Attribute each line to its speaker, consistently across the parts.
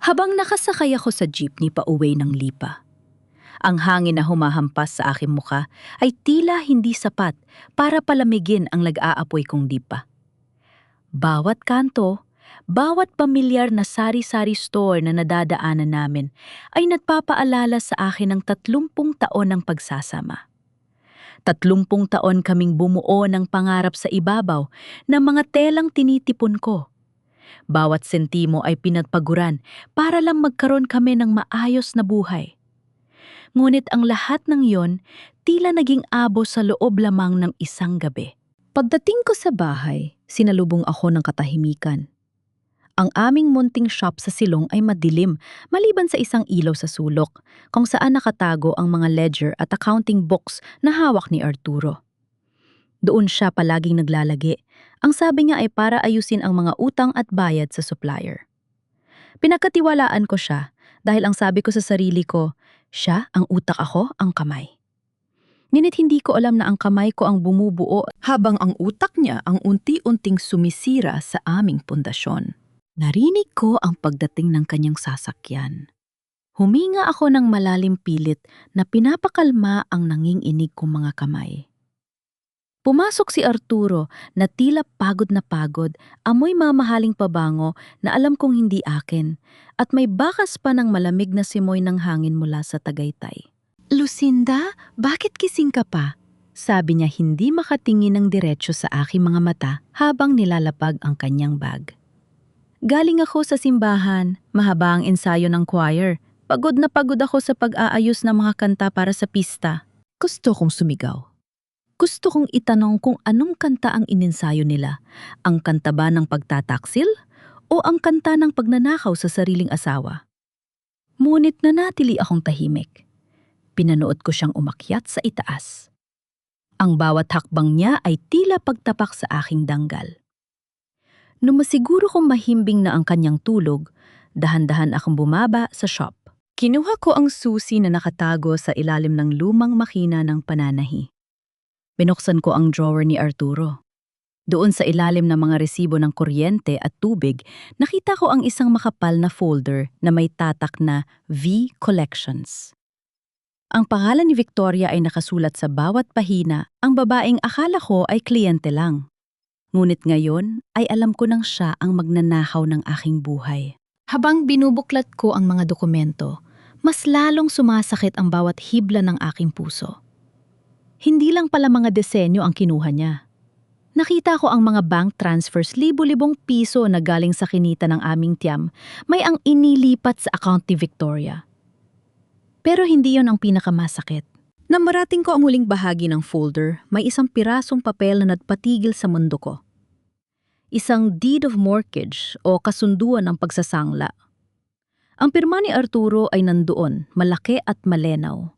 Speaker 1: Habang nakasakay ako sa jeepney pauwi ng Lipa, ang hangin na humahampas sa aking muka ay tila hindi sapat para palamigin ang nag-aapoy kong dipa. Bawat kanto, bawat pamilyar na sari-sari store na nadadaanan namin ay nagpapaalala sa akin ng 30 taon ng pagsasama. 30 taon kaming bumuo ng pangarap sa ibabaw ng mga telang tinitipon ko. Bawat sentimo ay pinagpaguran para lang magkaroon kami ng maayos na buhay. Ngunit ang lahat ng yon, tila naging abo sa loob lamang ng isang gabi. Pagdating ko sa bahay, sinalubong ako ng katahimikan. Ang aming munting shop sa silong ay madilim, maliban sa isang ilaw sa sulok, kung saan nakatago ang mga ledger at accounting books na hawak ni Arturo. Doon siya palaging naglalagi. Ang sabi niya ay para ayusin ang mga utang at bayad sa supplier. Pinagkatiwalaan ko siya dahil ang sabi ko sa sarili ko, siya ang utak, ako ang kamay. Ngunit hindi ko alam na ang kamay ko ang bumubuo habang ang utak niya ang unti-unting sumisira sa aming pundasyon. Narinig ko ang pagdating ng kanyang sasakyan. Huminga ako ng malalim pilit na pinapakalma ang nanginginig kong mga kamay. Pumasok si Arturo na tila pagod, amoy mamahaling pabango na alam kong hindi akin, at may bakas pa ng malamig na simoy ng hangin mula sa Tagaytay. "Lucinda, bakit kising ka pa?" Sabi niya hindi makatingin ng diretsyo sa aking mga mata habang nilalapag ang kanyang bag. "Galing ako sa simbahan, mahaba ang ensayo ng choir. Pagod na pagod ako sa pag-aayos ng mga kanta para sa pista." Gusto kong sumigaw. Gusto kong itanong kung anong kanta ang inensayo nila. Ang kanta ba ng pagtataksil? O ang kanta ng pagnanakaw sa sariling asawa? Ngunit nanatili akong tahimik. Pinanood ko siyang umakyat sa itaas. Ang bawat hakbang niya ay tila pagtapak sa aking danggal. Nung masiguro kong mahimbing na ang kanyang tulog, dahan-dahan akong bumaba sa shop. Kinuha ko ang susi na nakatago sa ilalim ng lumang makina ng pananahi. Binuksan ko ang drawer ni Arturo. Doon sa ilalim ng mga resibo ng kuryente at tubig, nakita ko ang isang makapal na folder na may tatak na V Collections. Ang pangalan ni Victoria ay nakasulat sa bawat pahina. Ang babaeng akala ko ay kliyente lang. Ngunit ngayon ay alam ko nang siya ang magnanakaw ng aking buhay. Habang binubuklat ko ang mga dokumento, mas lalong sumasakit ang bawat hibla ng aking puso. Hindi lang pala mga disenyo ang kinuha niya. Nakita ko ang mga bank transfers, libo-libong piso na galing sa kinita ng aming tiyam, may ang inilipat sa account ni Victoria. Pero hindi yon ang pinakamasakit. Nang marating ko ang huling bahagi ng folder, may isang pirasong papel na nagpatigil sa mundo ko. Isang deed of mortgage o kasunduan ng pagsasangla. Ang pirma ni Arturo ay nandoon, malaki at malenaw.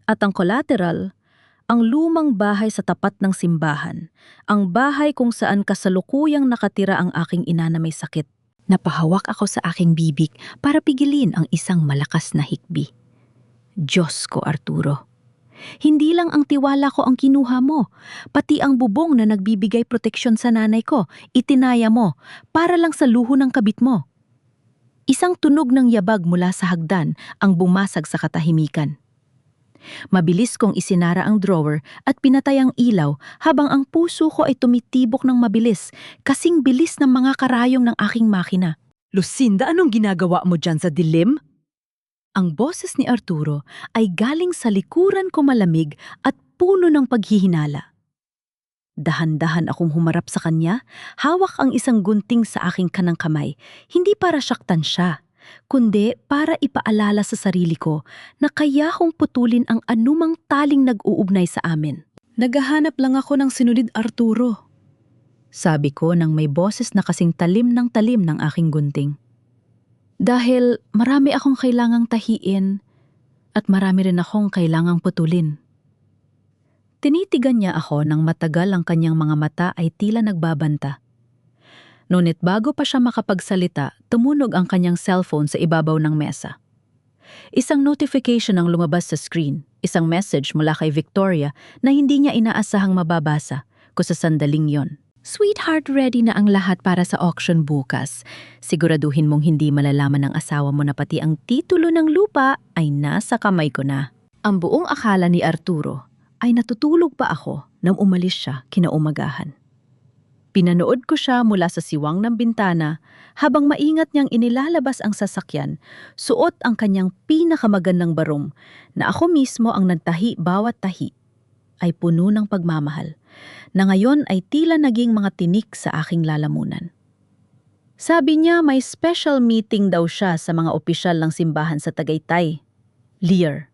Speaker 1: At ang collateral, ang lumang bahay sa tapat ng simbahan, ang bahay kung saan kasalukuyang nakatira ang aking ina na may sakit. Napahawak ako sa aking bibig para pigilin ang isang malakas na hikbi. Diyos ko, Arturo. Hindi lang ang tiwala ko ang kinuha mo, pati ang bubong na nagbibigay proteksyon sa nanay ko, itinaya mo para lang sa luho ng kabit mo. Isang tunog ng yabag mula sa hagdan ang bumasag sa katahimikan. Mabilis kong isinara ang drawer at pinatay ang ilaw habang ang puso ko ay tumitibok ng mabilis, kasing bilis ng mga karayong ng aking makina. "Lucinda, anong ginagawa mo dyan sa dilim?" Ang boses ni Arturo ay galing sa likuran ko, malamig at puno ng paghihinala. Dahan-dahan akong humarap sa kanya, hawak ang isang gunting sa aking kanang kamay, hindi para saktan siya, kundi para ipaalala sa sarili ko na kaya kong putulin ang anumang taling nag-uugnay sa amin. "Naghahanap lang ako ng sinulid, Arturo," sabi ko nang may boses na kasing talim ng aking gunting. "Dahil marami akong kailangang tahiin at marami rin akong kailangang putulin." Tinitigan niya ako nang matagal, ang kanyang mga mata ay tila nagbabanta. Ngunit bago pa siya makapagsalita, tumunog ang kanyang cellphone sa ibabaw ng mesa. Isang notification ang lumabas sa screen, isang message mula kay Victoria na hindi niya inaasahang mababasa ko sa sandaling yon. Sweetheart, ready na ang lahat para sa auction bukas. Siguraduhin mong hindi malalaman ng asawa mo na pati ang titulo ng lupa ay nasa kamay ko na. Ang buong akala ni Arturo ay natutulog pa ako nang umalis siya kinaumagahan. Pinanood ko siya mula sa siwang ng bintana habang maingat niyang inilalabas ang sasakyan, suot ang kanyang pinakamagandang barong na ako mismo ang nagtahi bawat tahi ay puno ng pagmamahal na ngayon ay tila naging mga tinik sa aking lalamunan. Sabi niya may special meeting daw siya sa mga opisyal ng simbahan sa Tagaytay. Lear,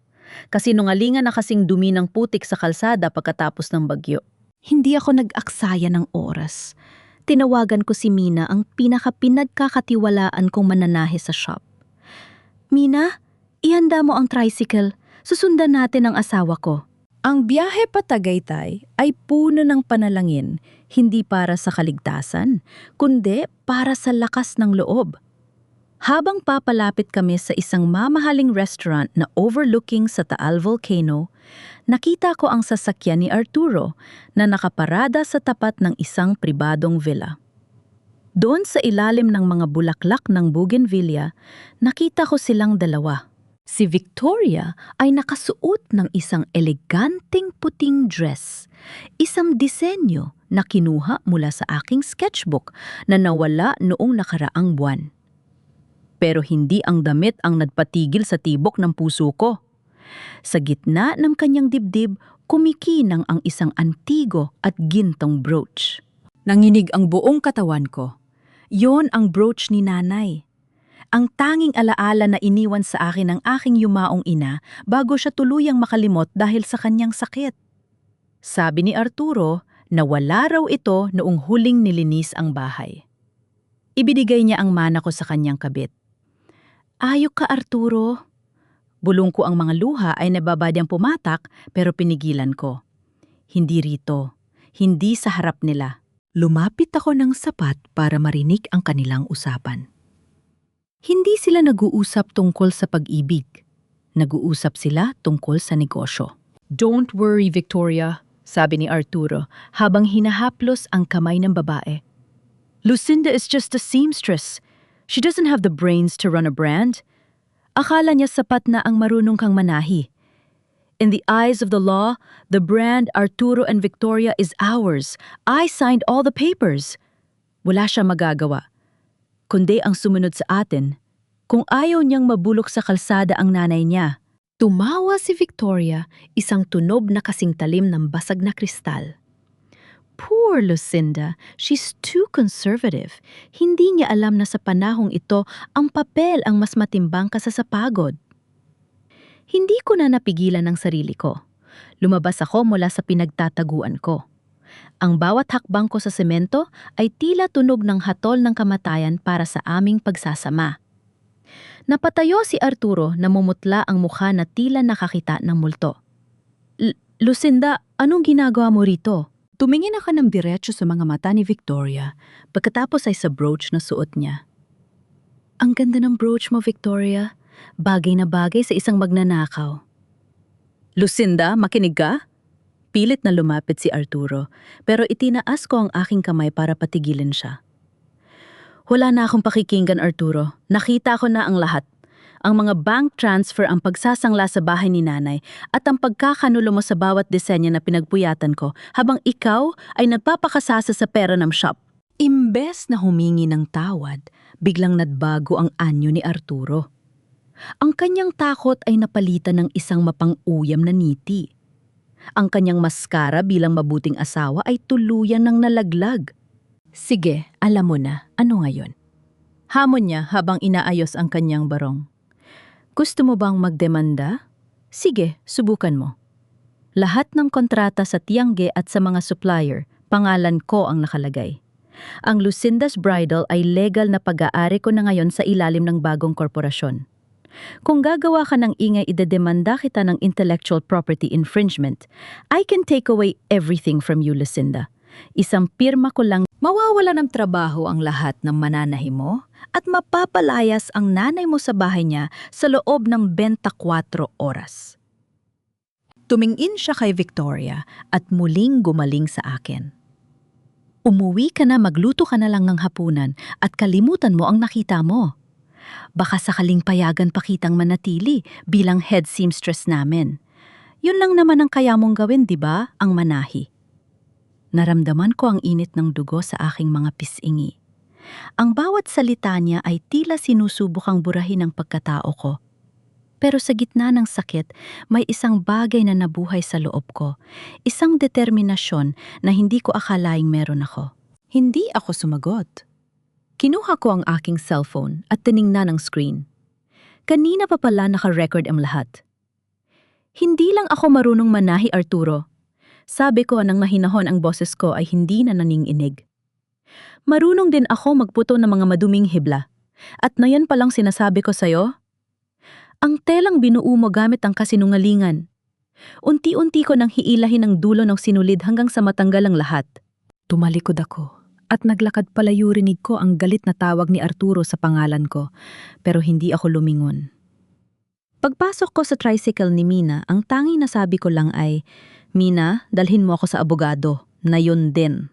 Speaker 1: kasinungalingan na kasing dumi ng putik sa kalsada pagkatapos ng bagyo. Hindi ako nag-aksaya ng oras. Tinawagan ko si Mina, ang pinaka-pinagkakatiwalaan kong mananahe sa shop. Mina, ihanda mo ang tricycle. Susundan natin ang asawa ko. Ang biyahe pa Tagaytay ay puno ng panalangin, hindi para sa kaligtasan, kundi para sa lakas ng loob. Habang papalapit kami sa isang mamahaling restaurant na overlooking sa Taal Volcano, nakita ko ang sasakyan ni Arturo na nakaparada sa tapat ng isang pribadong villa. Doon sa ilalim ng mga bulaklak ng bougainvillea, nakita ko silang dalawa. Si Victoria ay nakasuot ng isang eleganteng puting dress, isang disenyo na kinuha mula sa aking sketchbook na nawala noong nakaraang buwan. Pero hindi ang damit ang nagpatigil sa tibok ng puso ko. Sa gitna ng kanyang dibdib, kumikinang ang isang antigo at gintong brooch. Nanginig ang buong katawan ko. Yon ang brooch ni nanay. Ang tanging alaala na iniwan sa akin ng aking yumaong ina bago siya tuluyang makalimot dahil sa kanyang sakit. Sabi ni Arturo na wala raw ito noong huling nilinis ang bahay. Ibinigay niya ang mana ko sa kanyang kabit. Ayok ka, Arturo. Bulong ko ang mga luha ay nababadyang pumatak pero pinigilan ko. Hindi rito. Hindi sa harap nila. Lumapit ako ng sapat para marinig ang kanilang usapan. Hindi sila nag-uusap tungkol sa pag-ibig. Nag-uusap sila tungkol sa negosyo. Don't worry, Victoria, sabi ni Arturo habang hinahaplos ang kamay ng babae. Lucinda is just a seamstress. She doesn't have the brains to run a brand. Akala niya sapat na ang marunong kang manahi. In the eyes of the law, the brand Arturo and Victoria is ours. I signed all the papers. Wala siya magagawa. Kundi ang sumunod sa atin, kung ayaw niyang mabulok sa kalsada ang nanay niya. Tumawa si Victoria, isang tunog na kasing talim ng basag na kristal. Poor Lucinda, she's too conservative. Hindi niya alam na sa panahong ito, ang papel ang mas matimbang kaysa sa pagod. Hindi ko na napigilan ang sarili ko. Lumabas ako mula sa pinagtataguan ko. Ang bawat hakbang ko sa semento ay tila tunog ng hatol ng kamatayan para sa aming pagsasama. Napatayo si Arturo na mumutla ang mukha na tila nakakita ng multo. Lucinda, anong ginagawa mo rito? Tumingin ako ng diretso sa mga mata ni Victoria, pagkatapos ay sa brooch na suot niya. Ang ganda ng brooch mo, Victoria. Bagay na bagay sa isang magnanakaw. Lucinda, makinig ka? Pilit na lumapit si Arturo, pero itinaas ko ang aking kamay para patigilin siya. Wala na akong pakikinggan, Arturo. Nakita ko na ang lahat. Ang mga bank transfer ang pagsasangla sa bahay ni nanay at ang pagkakanulo mo sa bawat disenyo na pinagpuyatan ko habang ikaw ay nagpapakasasa sa pera ng shop. Imbes na humingi ng tawad, biglang nadbago ang anyo ni Arturo. Ang kanyang takot ay napalitan ng isang mapang-uyam na ngiti. Ang kanyang maskara bilang mabuting asawa ay tuluyan ng nalaglag. Sige, alam mo na, ano ngayon? Hamon niya habang inaayos ang kanyang barong. Gusto mo bang magdemanda? Sige, subukan mo. Lahat ng kontrata sa Tiangge at sa mga supplier, pangalan ko ang nakalagay. Ang Lucinda's Bridal ay legal na pag-aari ko na ngayon sa ilalim ng bagong korporasyon. Kung gagawa ka ng ingay, idedemanda kita ng intellectual property infringement. I can take away everything from you, Lucinda. Isang pirma ko lang, mawawala ng trabaho ang lahat ng mananahi mo at mapapalayas ang nanay mo sa bahay niya sa loob ng 24 oras. Tumingin siya kay Victoria at muling gumaling sa akin. Umuwi ka na, magluto ka na lang ng hapunan at kalimutan mo ang nakita mo. Baka sakaling payagan pa kitang manatili bilang head seamstress namin. Yun lang naman ang kaya mong gawin, di ba? Ang manahi. Naramdaman ko ang init ng dugo sa aking mga pisingi. Ang bawat salita niya ay tila sinusubukang burahin ang pagkatao ko. Pero sa gitna ng sakit, may isang bagay na nabuhay sa loob ko. Isang determinasyon na hindi ko akalaing meron ako. Hindi ako sumagot. Kinuha ko ang aking cellphone at tiningnan ang screen. Kanina pa pala naka-record ang lahat. Hindi lang ako marunong manahi, Arturo. Sabi ko nang mahinahon ang boses ko ay hindi na naninginig. Marunong din ako magputo ng mga maduming hibla. At na yan palang sinasabi ko sa'yo? Ang telang binuo mo gamit ang kasinungalingan. Unti-unti ko nang hiilahin ang dulo ng sinulid hanggang sa matanggal ang lahat. Tumalikod ako at naglakad palayo, rinig ko ang galit na tawag ni Arturo sa pangalan ko, pero hindi ako lumingon. Pagpasok ko sa tricycle ni Mina, ang tanging nasabi ko lang ay, "Mina, dalhin mo ako sa abogado," na yun din.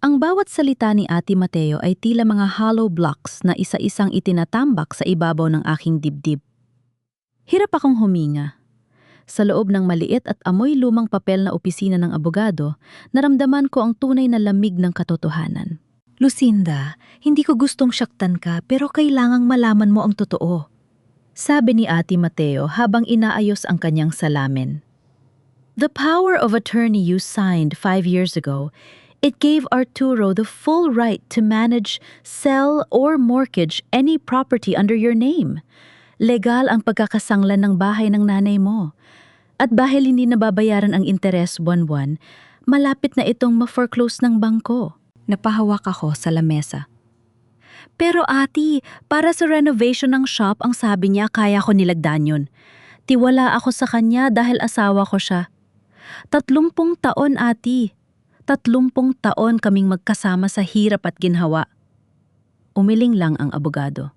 Speaker 1: Ang bawat salita ni Ate Mateo ay tila mga hollow blocks na isa-isang itinatambak sa ibabaw ng aking dibdib. Hirap akong huminga. Sa loob ng maliit at amoy lumang papel na opisina ng abogado, naramdaman ko ang tunay na lamig ng katotohanan. "Lucinda, hindi ko gustong saktan ka pero kailangang malaman mo ang totoo," sabi ni Ate Mateo habang inaayos ang kanyang salamin. "The power of attorney you signed 5 years ago, it gave Arturo the full right to manage, sell, or mortgage any property under your name. Legal ang pagkakasanglan ng bahay ng nanay mo. At dahil hindi nababayaran ang interes buwan-buwan, malapit na itong ma-foreclose ng bangko." Napahawak ako sa lamesa. "Pero ati, para sa renovation ng shop ang sabi niya kaya ko nilagdan yun. Tiwala ako sa kanya dahil asawa ko siya. 30 taon ati. 30 taon kaming magkasama sa hirap at ginhawa." Umiling lang ang abogado.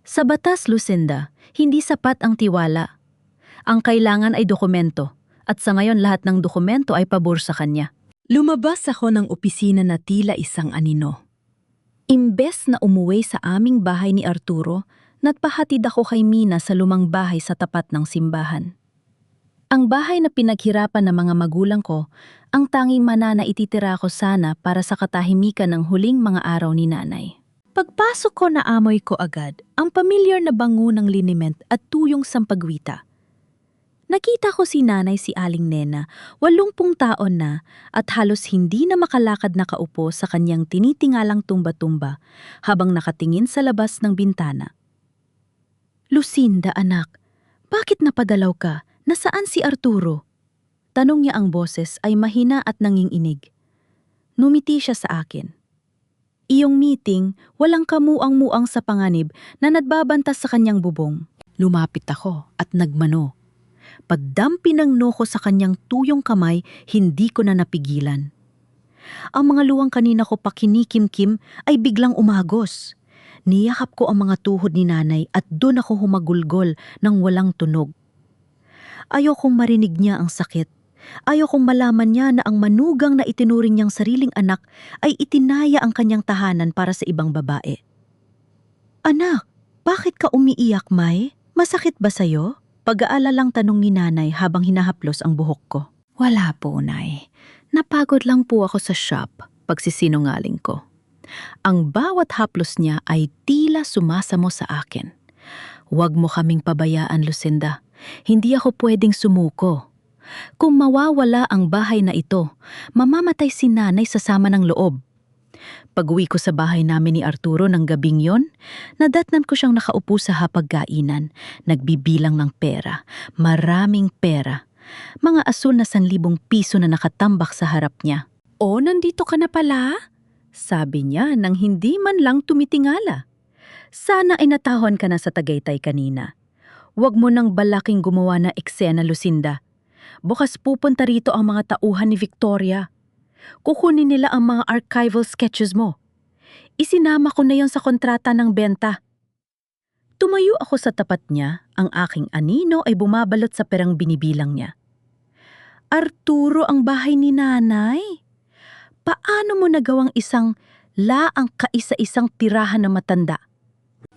Speaker 1: "Sa batas, Lucinda, hindi sapat ang tiwala. Ang kailangan ay dokumento, at sa ngayon lahat ng dokumento ay pabor sa kanya." Lumabas ako ng opisina na tila isang anino. Imbes na umuwi sa aming bahay ni Arturo, nagpahatid ako kay Mina sa lumang bahay sa tapat ng simbahan. Ang bahay na pinaghirapan ng mga magulang ko, ang tanging mana na ititira ko sana para sa katahimikan ng huling mga araw ni nanay. Pagpasok ko, naamoy ko agad ang pamilyar na bango ng liniment at tuyong sampagwita. Nakita ko si nanay, si Aling Nena, 80 taon na at halos hindi na makalakad, nakaupo sa kanyang tinitingalang tumba-tumba habang nakatingin sa labas ng bintana. "Lucinda, anak, bakit napadalaw ka? Nasaan si Arturo?" Tanong niya, ang boses ay mahina at nanginginig. Numiti siya sa akin. Iyong meeting, walang kamuang-muang sa panganib na nagbabantas sa kanyang bubong. Lumapit ako at nagmano. Pagdampi ng noko sa kanyang tuyong kamay, hindi ko na napigilan. Ang mga luwang kanina ko pa kinikim-kim ay biglang umagos. Niyakap ko ang mga tuhod ni nanay at doon ako humagulgol ng walang tunog. Ayokong marinig niya ang sakit. Ayokong malaman niya na ang manugang na itinuring niyang sariling anak ay itinaya ang kanyang tahanan para sa ibang babae. "Anak, bakit ka umiiyak, May? Masakit ba sa'yo?" Pag-aalalang tanong ni nanay habang hinahaplos ang buhok ko. "Wala po, Nay. Napagod lang po ako sa shop," pagsisinungaling ko. Ang bawat haplos niya ay tila sumasamo sa akin. "Huwag mo kaming pabayaan, Lucinda. Hindi ako pwedeng sumuko. Kung mawawala ang bahay na ito, mamamatay si nanay sa sama ng loob." Pag-uwi ko sa bahay namin ni Arturo ng gabing yon, nadatnan ko siyang nakaupo sa hapagkainan, nagbibilang ng pera, maraming pera. Mga asul na 1,000 piso na nakatambak sa harap niya. "Oh, nandito ka na pala?" sabi niya nang hindi man lang tumitingala. "Sana ay natahon ka na sa Tagaytay kanina. Huwag mo nang balaking gumawa na eksena, Lucinda. Bukas pupunta rito ang mga tauhan ni Victoria. Kukunin nila ang mga archival sketches mo. Isinama ko na yon sa kontrata ng benta." Tumayo ako sa tapat niya, ang aking anino ay bumabalot sa perang binibilang niya. "Arturo, ang bahay ni nanay? Paano mo nagawang isang laang kaisa-isang tirahan na matanda?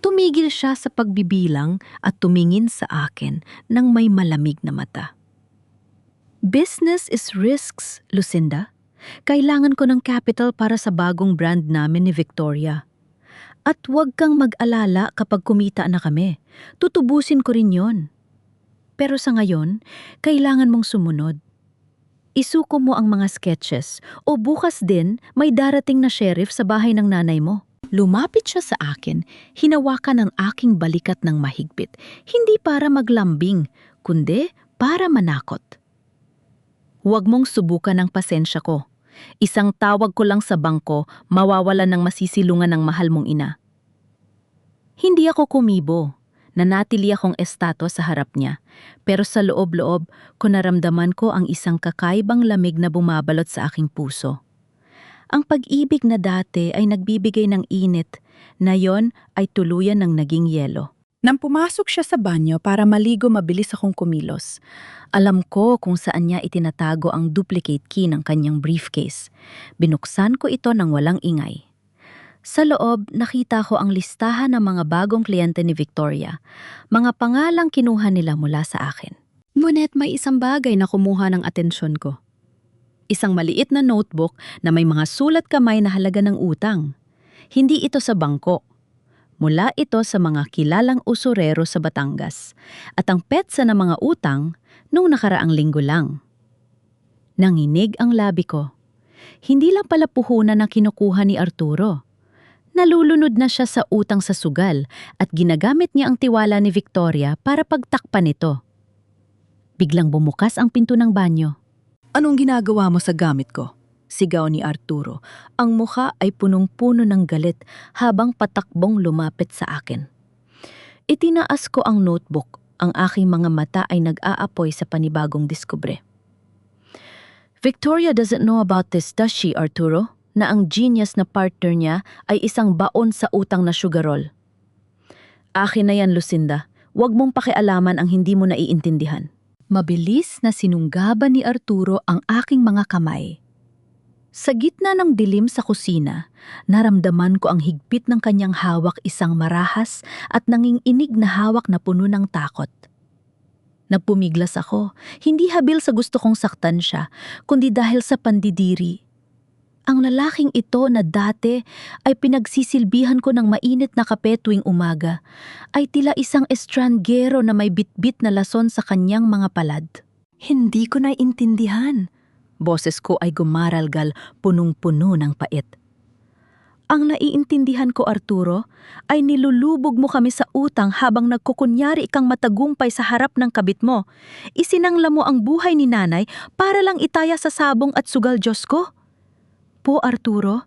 Speaker 1: Tumigil siya sa pagbibilang at tumingin sa akin ng may malamig na mata. Business is risks, Lucinda. Kailangan ko ng capital para sa bagong brand namin ni Victoria. At huwag kang mag-alala kapag kumita na kami. Tutubusin ko rin yon. Pero sa ngayon, kailangan mong sumunod. Isuko mo ang mga sketches o bukas din may darating na sheriff sa bahay ng nanay mo. Lumapit siya sa akin, hinawakan ang aking balikat ng mahigpit, hindi para maglambing, kundi para manakot. Huwag mong subukan ang pasensya ko. Isang tawag ko lang sa bangko, mawawalan ng masisilungan ng mahal mong ina. Hindi ako kumibo. Nanatili akong estato sa harap niya, pero sa loob-loob ko naramdaman ko ang isang kakaibang lamig na bumabalot sa aking puso. Ang pag-ibig na dati ay nagbibigay ng init, na yon ay tuluyan ng naging yelo. Nang pumasok siya sa banyo para maligo, mabilis akong kumilos. Alam ko kung saan niya itinatago ang duplicate key ng kanyang briefcase. Binuksan ko ito ng walang ingay. Sa loob, nakita ko ang listahan ng mga bagong kliyente ni Victoria. Mga pangalang kinuha nila mula sa akin. Ngunit may isang bagay na kumuha ng atensyon ko. Isang maliit na notebook na may mga sulat kamay na halaga ng utang. Hindi ito sa bangko. Mula ito sa mga kilalang usurero sa Batangas. At ang petsa ng mga utang nung nakaraang linggo lang. Nanginig ang labi ko. Hindi lang pala puhunan na kinukuha ni Arturo. Nalulunod na siya sa utang sa sugal at ginagamit niya ang tiwala ni Victoria para pagtakpan ito. Biglang bumukas ang pinto ng banyo. "Anong ginagawa mo sa gamit ko?" Sigaw ni Arturo. Ang mukha ay punong-puno ng galit habang patakbong lumapit sa akin. Itinaas ko ang notebook. Ang aking mga mata ay nag-aapoy sa panibagong diskubre. "Victoria doesn't know about this, does she, Arturo? Na ang genius na partner niya ay isang baon sa utang na sugarol." "Akin na yan, Lucinda. Huwag mong pakialaman ang hindi mo naiintindihan." Mabilis na sinunggaban ni Arturo ang aking mga kamay. Sa gitna ng dilim sa kusina, naramdaman ko ang higpit ng kanyang hawak, isang marahas at nanginginig na hawak na puno ng takot. Nagpumiglas ako, hindi habil sa gusto kong saktan siya, kundi dahil sa pandidiri. Ang lalaking ito na dati ay pinagsisilbihan ko ng mainit na kape tuwing umaga, ay tila isang estranggero na may bitbit na lason sa kanyang mga palad. Hindi ko naiintindihan. Boses ko ay gumaralgal, punong-puno ng pait. "Ang naiintindihan ko, Arturo, ay nilulubog mo kami sa utang habang nagkukunyari kang matagumpay sa harap ng kabit mo. Isinangla mo ang buhay ni nanay para lang itaya sa sabong at sugal, Diyos ko. Po, Arturo,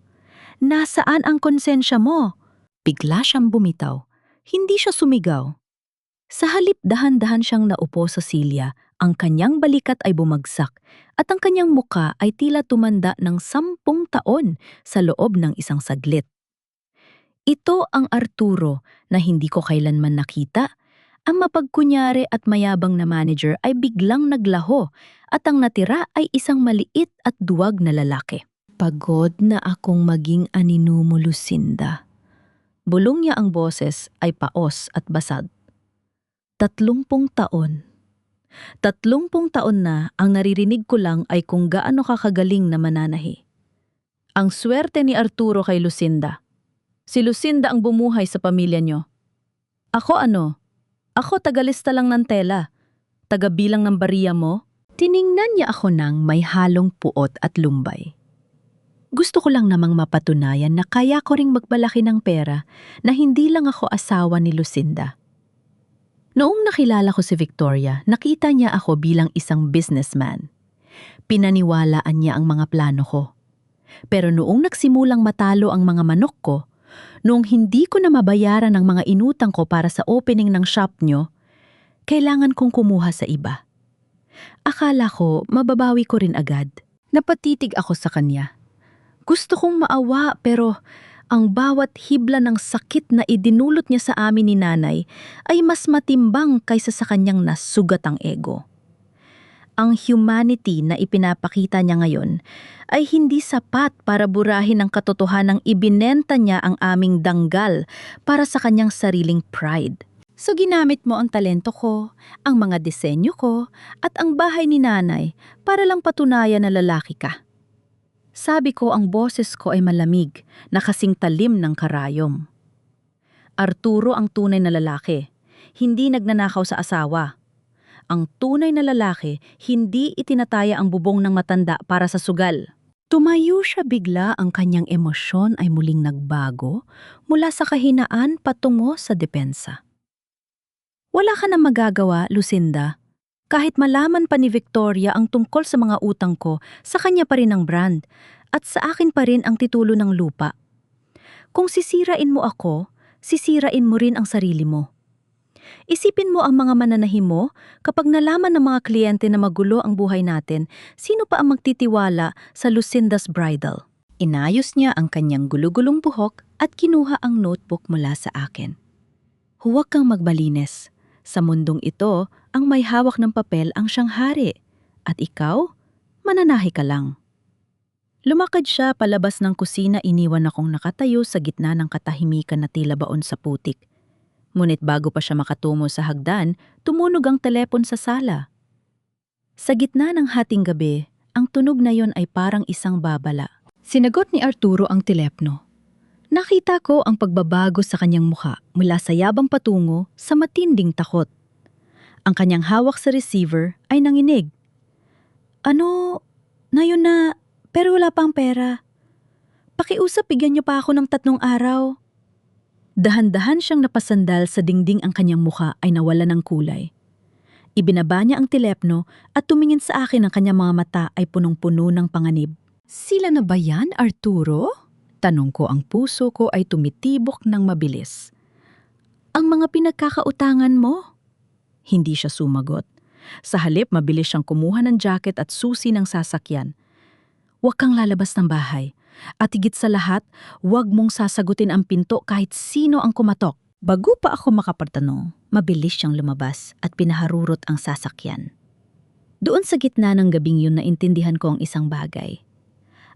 Speaker 1: nasaan ang konsensya mo?" Bigla siyang bumitaw. Hindi siya sumigaw. Sa halip dahan-dahan siyang naupo sa silya, ang kanyang balikat ay bumagsak at ang kanyang muka ay tila tumanda ng 10 taon sa loob ng isang saglit. Ito ang Arturo na hindi ko kailanman nakita. Ang mapagkunyari at mayabang na manager ay biglang naglaho at ang natira ay isang maliit at duwag na lalaki. "Pagod na akong maging anino mo, Lucinda." Bulong niya, ang boses ay paos at basag. 30 taon. 30 taon na ang naririnig ko lang ay kung gaano kakagaling na mananahi. Ang swerte ni Arturo kay Lucinda. Si Lucinda ang bumuhay sa pamilya niyo. Ako ano? Ako tagalista lang ng tela. Tagabilang ng bariya mo? Tiningnan niya ako ng may halong puot at lumbay. Gusto ko lang namang mapatunayan na kaya ko ring magbalaki ng pera, na hindi lang ako asawa ni Lucinda. Noong nakilala ko si Victoria, nakita niya ako bilang isang businessman. Pinaniwalaan niya ang mga plano ko. Pero noong nagsimulang matalo ang mga manok ko, noong hindi ko na mabayaran ang mga inutang ko para sa opening ng shop niyo, kailangan kong kumuha sa iba. Akala ko mababawi ko rin agad. Napatitig ako sa kanya. Gusto kong maawa, pero ang bawat hibla ng sakit na idinulot niya sa amin ni nanay ay mas matimbang kaysa sa kanyang nasugat ang ego. Ang humanity na ipinapakita niya ngayon ay hindi sapat para burahin ang katotohanang ibinenta niya ang aming danggal para sa kanyang sariling pride. So ginamit mo ang talento ko, ang mga disenyo ko, at ang bahay ni nanay para lang patunayan na lalaki ka. Sabi ko ang boses ko ay malamig, na kasing talim ng karayom. Arturo ang tunay na lalaki, hindi nagnanakaw sa asawa. Ang tunay na lalaki, hindi itinataya ang bubong ng matanda para sa sugal. Tumayo siya bigla, ang kanyang emosyon ay muling nagbago mula sa kahinaan patungo sa depensa. Wala ka na magagawa, Lucinda. Kahit malaman pa ni Victoria ang tungkol sa mga utang ko, sa kanya pa rin ang brand at sa akin pa rin ang titulo ng lupa. Kung sisirain mo ako, sisirain mo rin ang sarili mo. Isipin mo ang mga mananahi mo kapag nalaman ng mga kliyente na magulo ang buhay natin, sino pa ang magtitiwala sa Lucinda's Bridal? Inayos niya ang kanyang gulugulong buhok at kinuha ang notebook mula sa akin. Huwag kang magbalinis. Sa mundong ito, ang may hawak ng papel ang siyang hari. At ikaw, mananahi ka lang. Lumakad siya palabas ng kusina, iniwan akong nakatayo sa gitna ng katahimikan na tila baon sa putik. Ngunit bago pa siya makatungo sa hagdan, tumunog ang telepon sa sala. Sa gitna ng hating gabi, ang tunog na yon ay parang isang babala. Sinagot ni Arturo ang telepno. Nakita ko ang pagbabago sa kanyang mukha mula sa yabang patungo sa matinding takot. Ang kanyang hawak sa receiver ay nanginig. Ano? Na yun na, pero wala pang pera. Pakiusap, bigyan niyo pa ako ng 3 araw. Dahan-dahan siyang napasandal sa dingding, ang kanyang mukha ay nawala ng kulay. Ibinaba niya ang telepno at tumingin sa akin, ang kanyang mga mata ay punong-puno ng panganib. Sila na ba yan, Arturo? Tanong ko, ang puso ko ay tumitibok ng mabilis. Ang mga pinagkakautangan mo? Hindi siya sumagot. Sa halip, mabilis siyang kumuha ng jacket at susi ng sasakyan. Huwag kang lalabas ng bahay. At higit sa lahat, huwag mong sasagutin ang pinto kahit sino ang kumatok. Bago pa ako makapatanong, mabilis siyang lumabas at pinaharurot ang sasakyan. Doon sa gitna ng gabing yun, naintindihan ko ang isang bagay.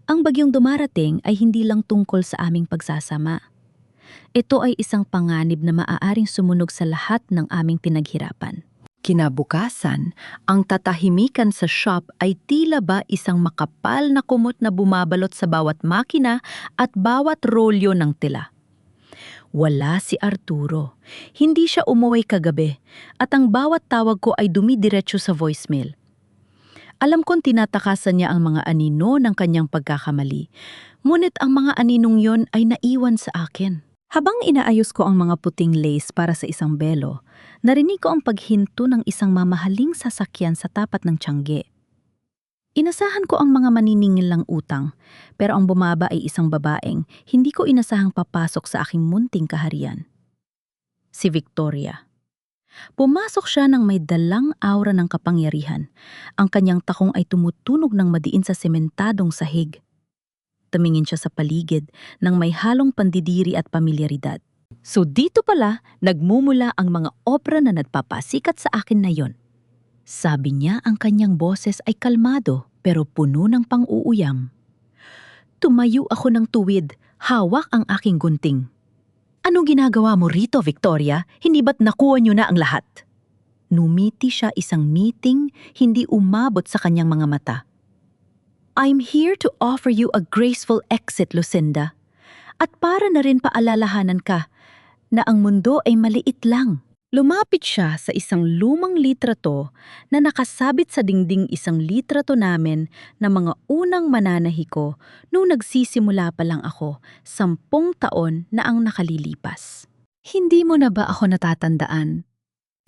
Speaker 1: Ang bagyong dumarating ay hindi lang tungkol sa aming pagsasama. Ito ay isang panganib na maaaring sumunog sa lahat ng aming pinaghirapan. Kinabukasan, ang tatahimikan sa shop ay tila ba isang makapal na kumot na bumabalot sa bawat makina at bawat rolyo ng tela. Wala si Arturo. Hindi siya umuwi kagabi at ang bawat tawag ko ay dumidiretso sa voicemail. Alam kong tinatakasan niya ang mga anino ng kanyang pagkakamali, ngunit ang mga aninong yon ay naiwan sa akin. Habang inaayos ko ang mga puting lace para sa isang belo, narinig ko ang paghinto ng isang mamahaling sasakyan sa tapat ng tiyangge. Inasahan ko ang mga maniningil lang utang, pero ang bumaba ay isang babaeng hindi ko inasahang papasok sa aking munting kaharian. Si Victoria. Pumasok siya nang may dalang aura ng kapangyarihan. Ang kanyang takong ay tumutunog ng madiin sa sementadong sahig. Tumingin siya sa paligid nang may halong pandidiri at pamilyaridad. So dito pala nagmumula ang mga obra na nagpapasikat sa akin na yon. Sabi niya, ang kanyang boses ay kalmado pero puno ng pang-uuyam. Tumayo ako ng tuwid, hawak ang aking gunting. Ano ginagawa mo rito, Victoria? Hindi ba't nakuha niyo na ang lahat? Numiti siya, isang meeting, hindi umabot sa kanyang mga mata. I'm here to offer you a graceful exit, Lucinda. At para na rin paalalahanan ka na ang mundo ay maliit lang. Lumapit siya sa isang lumang litrato na nakasabit sa dingding, isang litrato namin na mga unang mananahi ko nung nagsisimula pa lang ako, 10 taon na ang nakalilipas. Hindi mo na ba ako natatandaan?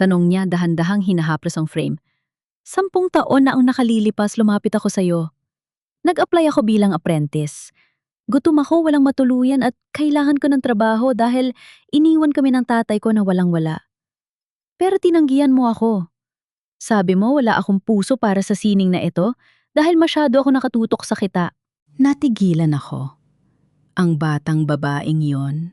Speaker 1: Tanong niya, dahan-dahang hinahaplos ang frame. 10 taon na ang nakalilipas, lumapit ako sa'yo. Nag-apply ako bilang apprentice. Gutom ako, walang matuluyan at kailangan ko ng trabaho dahil iniwan kami ng tatay ko na walang-wala. Pero tinanggihan mo ako. Sabi mo wala akong puso para sa sining na ito dahil masyado ako nakatutok sa kita. Natigilan ako. Ang batang babaeng yon,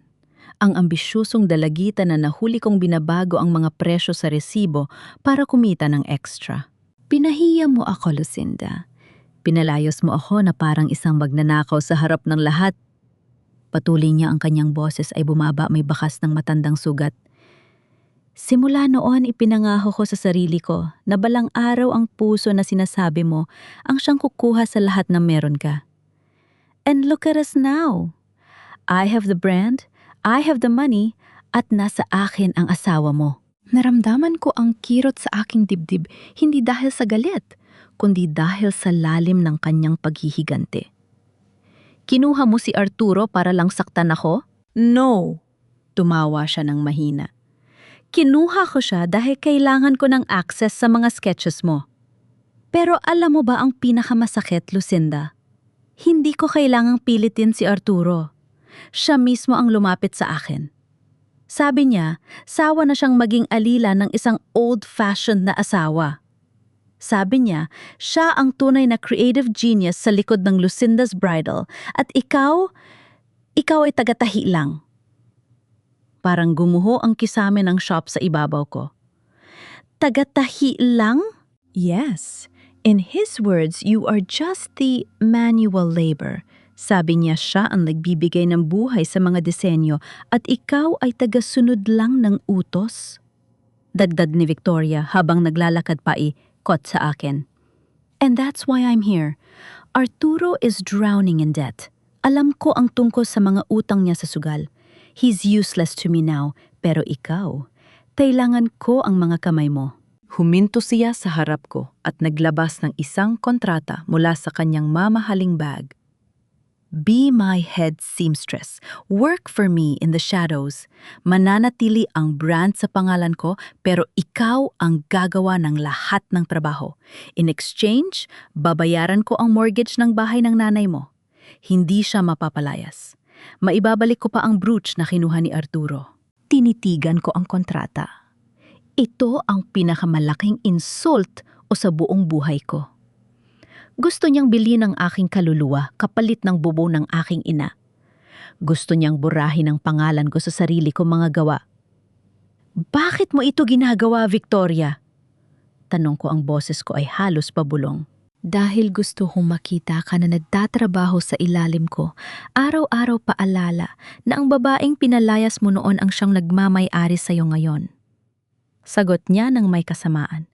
Speaker 1: ang ambisyosong dalagita na nahuli kong binabago ang mga presyo sa resibo para kumita ng extra. Pinahiya mo ako, Lucinda. Pinalayos mo ako na parang isang magnanakaw sa harap ng lahat. Patuloy niya ang kanyang boses ay bumaba may bakas ng matandang sugat. Simula noon ipinangako ko sa sarili ko na balang araw ang puso na sinasabi mo ang siyang kukuha sa lahat ng meron ka. And look at us now. I have the brand, I have the money, at nasa akin ang asawa mo. Naramdaman ko ang kirot sa aking dibdib hindi dahil sa galit, kundi dahil sa lalim ng kanyang paghihigante. Kinuha mo si Arturo para lang saktan ako? No! Tumawa siya ng mahina. Kinuha ko siya dahil kailangan ko ng access sa mga sketches mo. Pero alam mo ba ang pinakamasakit, Lucinda? Hindi ko kailangang pilitin si Arturo. Siya mismo ang lumapit sa akin. Sabi niya, sawa na siyang maging alila ng isang old-fashioned na asawa. Sabi niya, siya ang tunay na creative genius sa likod ng Lucinda's Bridal at ikaw ay tagatahi lang. Parang gumuho ang kisame ng shop sa ibabaw ko. Tagatahi lang? Yes. In his words, you are just the manual labor. Sabi niya siya ang nagbibigay ng buhay sa mga disenyo at ikaw ay tagasunod lang ng utos. Dagdag ni Victoria habang naglalakad pa kot sa akin. And that's why I'm here. Arturo is drowning in debt. Alam ko ang tungkol sa mga utang niya sa sugal. He's useless to me now, pero ikaw, kailangan ko ang mga kamay mo. Huminto siya sa harap ko at naglabas ng isang kontrata mula sa kanyang mamahaling bag. Be my head seamstress. Work for me in the shadows. Mananatili ang brand sa pangalan ko pero ikaw ang gagawa ng lahat ng trabaho. In exchange, babayaran ko ang mortgage ng bahay ng nanay mo. Hindi siya mapapalayas. Maibabalik ko pa ang brooch na kinuha ni Arturo. Tinitigan ko ang kontrata. Ito ang pinakamalaking insult o sa buong buhay ko. Gusto niyang bilhin ang aking kaluluwa kapalit ng bubo ng aking ina. Gusto niyang burahin ang pangalan ko sa sarili kong mga gawa. Bakit mo ito ginagawa, Victoria? Tanong ko ang boses ko ay halos pabulong. Dahil gusto kong makita ka na nagtatrabaho sa ilalim ko, araw-araw paalala na ang babaeng pinalayas mo noon ang siyang nagmamay-ari sa'yo ngayon. Sagot niya ng may kasamaan.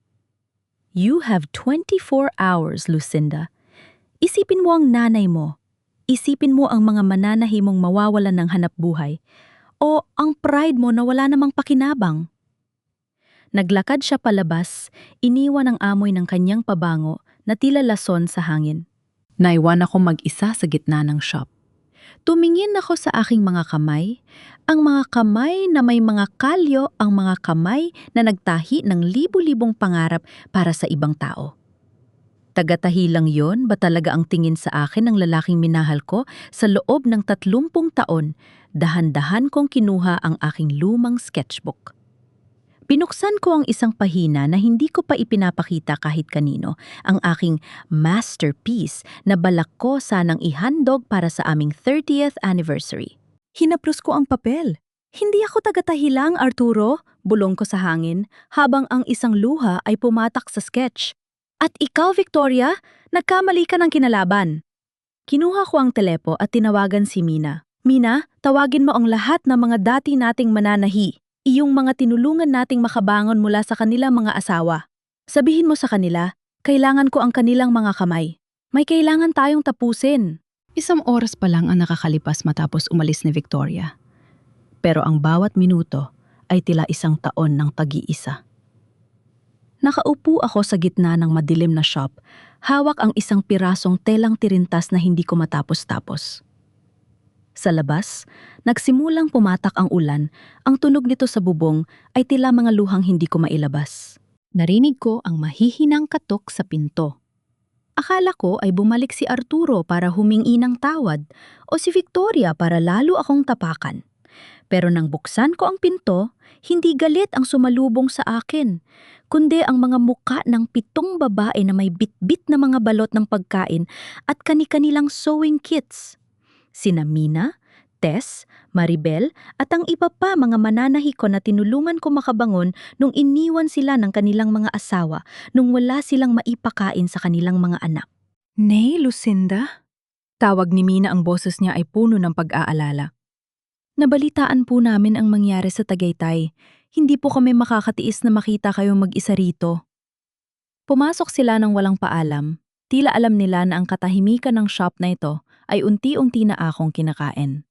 Speaker 1: You have 24 hours, Lucinda. Isipin mo ang nanay mo. Isipin mo ang mga mananahimong mawawalan ng hanap buhay. O ang pride mo na wala namang pakinabang. Naglakad siya palabas, iniwan ang amoy ng kanyang pabango na tila lason sa hangin. Naiwan ako mag-isa sa gitna ng shop. Tumingin ako sa aking mga kamay, ang mga kamay na may mga kalyo, ang mga kamay na nagtahi ng libu-libong pangarap para sa ibang tao. Tagatahi lang yon ba talaga ang tingin sa akin ng lalaking minahal ko sa loob ng 30 taon, dahan-dahan kong kinuha ang aking lumang sketchbook. Binuksan ko ang isang pahina na hindi ko pa ipinapakita kahit kanino, ang aking masterpiece na balak ko sanang ihandog para sa aming 30th anniversary. Hinaplos ko ang papel. Hindi ako tagatahi lang, Arturo, bulong ko sa hangin, habang ang isang luha ay pumatak sa sketch. At ikaw, Victoria, nagkamali ka ng kinalaban. Kinuha ko ang telepo at tinawagan si Mina. Mina, tawagin mo ang lahat ng mga dati nating mananahi. Iyong mga tinulungan nating makabangon mula sa kanilang mga asawa. Sabihin mo sa kanila, kailangan ko ang kanilang mga kamay. May kailangan tayong tapusin. Isang oras pa lang ang nakakalipas matapos umalis ni Victoria. Pero ang bawat minuto ay tila isang taon ng tag-iisa. Nakaupo ako sa gitna ng madilim na shop, hawak ang isang pirasong telang tirintas na hindi ko matapos-tapos. Sa labas, nagsimulang pumatak ang ulan, ang tunog nito sa bubong ay tila mga luhang hindi ko mailabas. Narinig ko ang mahihinang katok sa pinto. Akala ko ay bumalik si Arturo para humingi ng tawad o si Victoria para lalo akong tapakan. Pero nang buksan ko ang pinto, hindi galit ang sumalubong sa akin, kundi ang mga muka ng 7 babae na may bitbit na mga balot ng pagkain at kani-kanilang sewing kits. Sina Mina, Tess, Maribel, at ang iba pa mga mananahi ko na tinulungan ko makabangon nung iniwan sila ng kanilang mga asawa nung wala silang maipakain sa kanilang mga anak.
Speaker 2: Nay, Lucinda? Tawag ni Mina, ang boses niya ay puno ng pag-aalala.
Speaker 1: Nabalitaan po namin ang mangyari sa Tagaytay. Hindi po kami makakatiis na makita kayong mag-isa rito. Pumasok sila ng walang paalam. Tila alam nila na ang katahimikan ng shop na ito ay unti-unti na akong kinakain.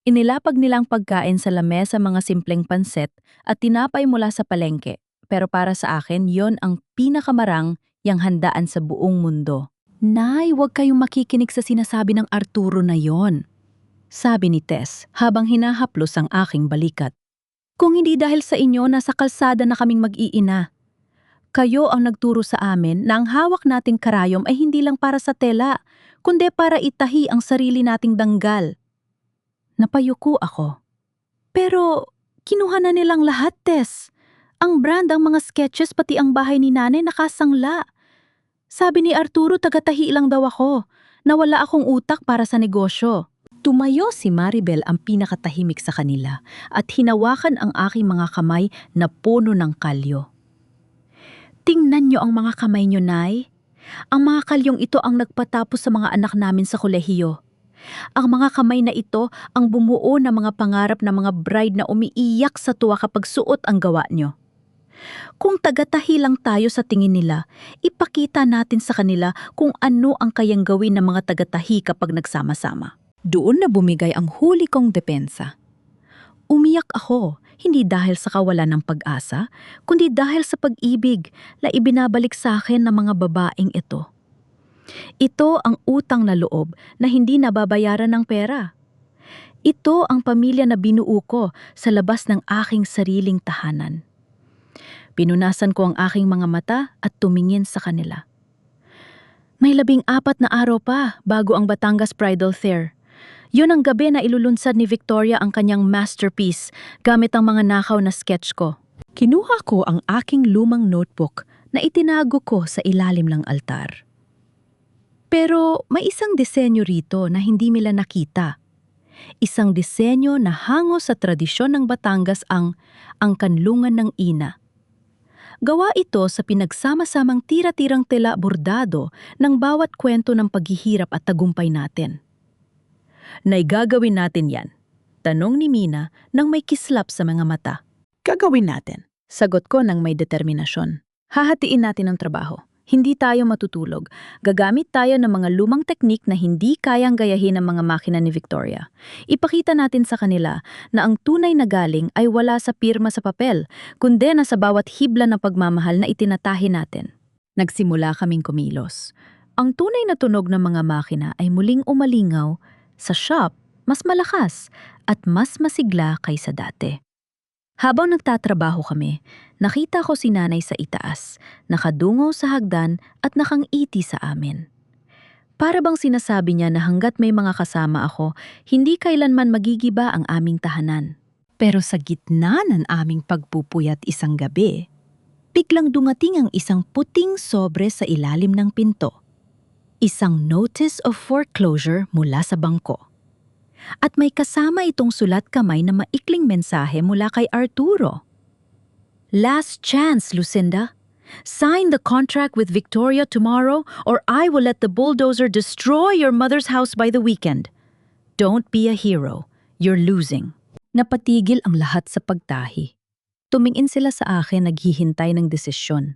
Speaker 1: Inilapag nilang pagkain sa lamesa, mga simpleng panset at tinapay mula sa palengke. Pero para sa akin, yon ang pinakamarang yang handaan sa buong mundo. Nay, huwag kayong makikinig sa sinasabi ng Arturo na yon, sabi ni Tess habang hinahaplos ang aking balikat. Kung hindi dahil sa inyo, nasa kalsada na kaming mag-iina. Kayo ang nagturo sa amin na ang hawak nating karayom ay hindi lang para sa tela, kundi para itahi ang sarili nating danggal. Napayuko ako. Pero kinuha na nilang lahat, Tess. Ang brand, ang mga sketches, pati ang bahay ni nanay nakasangla. Sabi ni Arturo, taga-tahi lang daw ako. Nawala akong utak para sa negosyo. Tumayo si Maribel, ang pinakatahimik sa kanila, at hinawakan ang aking mga kamay na puno ng kalyo. Tingnan niyo ang mga kamay niyo, Nay. Ang mga kalyong ito ang nagpatapos sa mga anak namin sa kolehiyo. Ang mga kamay na ito ang bumuo ng mga pangarap ng mga bride na umiiyak sa tuwa kapag suot ang gawa niyo. Kung taga-tahi lang tayo sa tingin nila, ipakita natin sa kanila kung ano ang kayang gawin ng mga taga-tahi kapag nagsama-sama. Doon na bumigay ang huli kong depensa. Umiyak ako, hindi dahil sa kawalan ng pag-asa, kundi dahil sa pag-ibig na ibinabalik sa akin ng mga babaeng ito. Ito ang utang na loob na hindi nababayaran ng pera. Ito ang pamilya na binuo ko sa labas ng aking sariling tahanan. Pinunasan ko ang aking mga mata at tumingin sa kanila. May 14 na araw pa bago ang Batangas Bridal Fair. Yun ang gabi na ilulunsad ni Victoria ang kanyang masterpiece gamit ang mga nakaw na sketch ko. Kinuha ko ang aking lumang notebook na itinago ko sa ilalim ng altar. Pero may isang disenyo rito na hindi nila nakita. Isang disenyo na hango sa tradisyon ng Batangas, ang kanlungan ng ina. Gawa ito sa pinagsama-samang tira-tirang tela bordado ng bawat kwento ng paghihirap at tagumpay natin. Naigagawin natin yan, tanong ni Mina nang may kislap sa mga mata. Gagawin natin, sagot ko nang may determinasyon. Hahatiin natin ang trabaho. Hindi tayo matutulog. Gagamit tayo ng mga lumang teknik na hindi kayang gayahin ng mga makina ni Victoria. Ipakita natin sa kanila na ang tunay na galing ay wala sa pirma sa papel, kundi na sa bawat hibla ng pagmamahal na itinatahi natin. Nagsimula kaming kumilos. Ang tunay na tunog ng mga makina ay muling umalingaw sa shop, mas malakas at mas masigla kaysa dati. Habang nagtatrabaho kami, nakita ko si nanay sa itaas, nakadungo sa hagdan at nakangiti sa amin. Para bang sinasabi niya na hanggat may mga kasama ako, hindi kailanman magigiba ang aming tahanan. Pero sa gitna ng aming pagpupuyat isang gabi, biglang dumating ang isang puting sobre sa ilalim ng pinto. Isang notice of foreclosure mula sa bangko. At may kasama itong sulat kamay na maikling mensahe mula kay Arturo. Last chance, Lucinda. Sign the contract with Victoria tomorrow or I will let the bulldozer destroy your mother's house by the weekend. Don't be a hero. You're losing. Napatigil ang lahat sa pagtahi. Tumingin sila sa akin, naghihintay ng desisyon.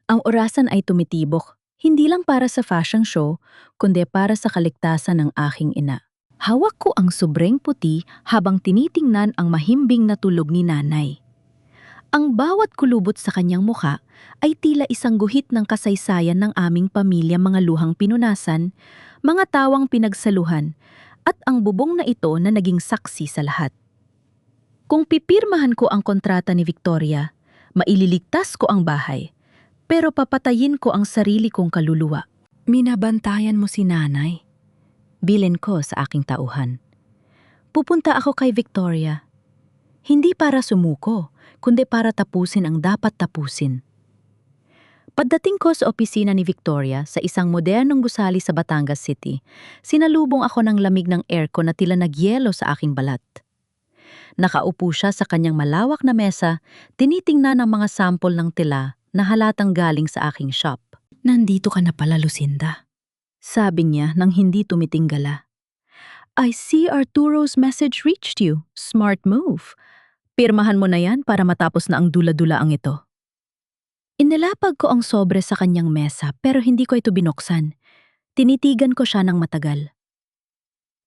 Speaker 1: Ang orasan ay tumitibok, hindi lang para sa fashion show, kundi para sa kaligtasan ng aking ina. Hawak ko ang sobreng puti habang tinitingnan ang mahimbing na tulog ni nanay. Ang bawat kulubot sa kanyang mukha ay tila isang guhit ng kasaysayan ng aming pamilya, mga luhang pinunasan, mga tawang pinagsaluhan, at ang bubong na ito na naging saksi sa lahat. Kung pipirmahan ko ang kontrata ni Victoria, maililigtas ko ang bahay, pero papatayin ko ang sarili kong kaluluwa. Minabantayan mo si nanay. Bilin ko sa aking tauhan. Pupunta ako kay Victoria. Hindi para sumuko, kundi para tapusin ang dapat tapusin. Pagdating ko sa opisina ni Victoria sa isang modernong gusali sa Batangas City, sinalubong ako ng lamig ng aircon na tila nagyelo sa aking balat. Nakaupo siya sa kanyang malawak na mesa, tinitingnan ang mga sample ng tela na halatang galing sa aking shop.
Speaker 2: Nandito ka na pala, Lucinda.
Speaker 1: Sabi niya nang hindi tumitinggala. I see Arturo's message reached you. Smart move. Pirmahan mo na yan para matapos na ang dula-dulaang ito. Inilapag ko ang sobre sa kanyang mesa pero hindi ko ito binuksan. Tinitigan ko siya ng matagal.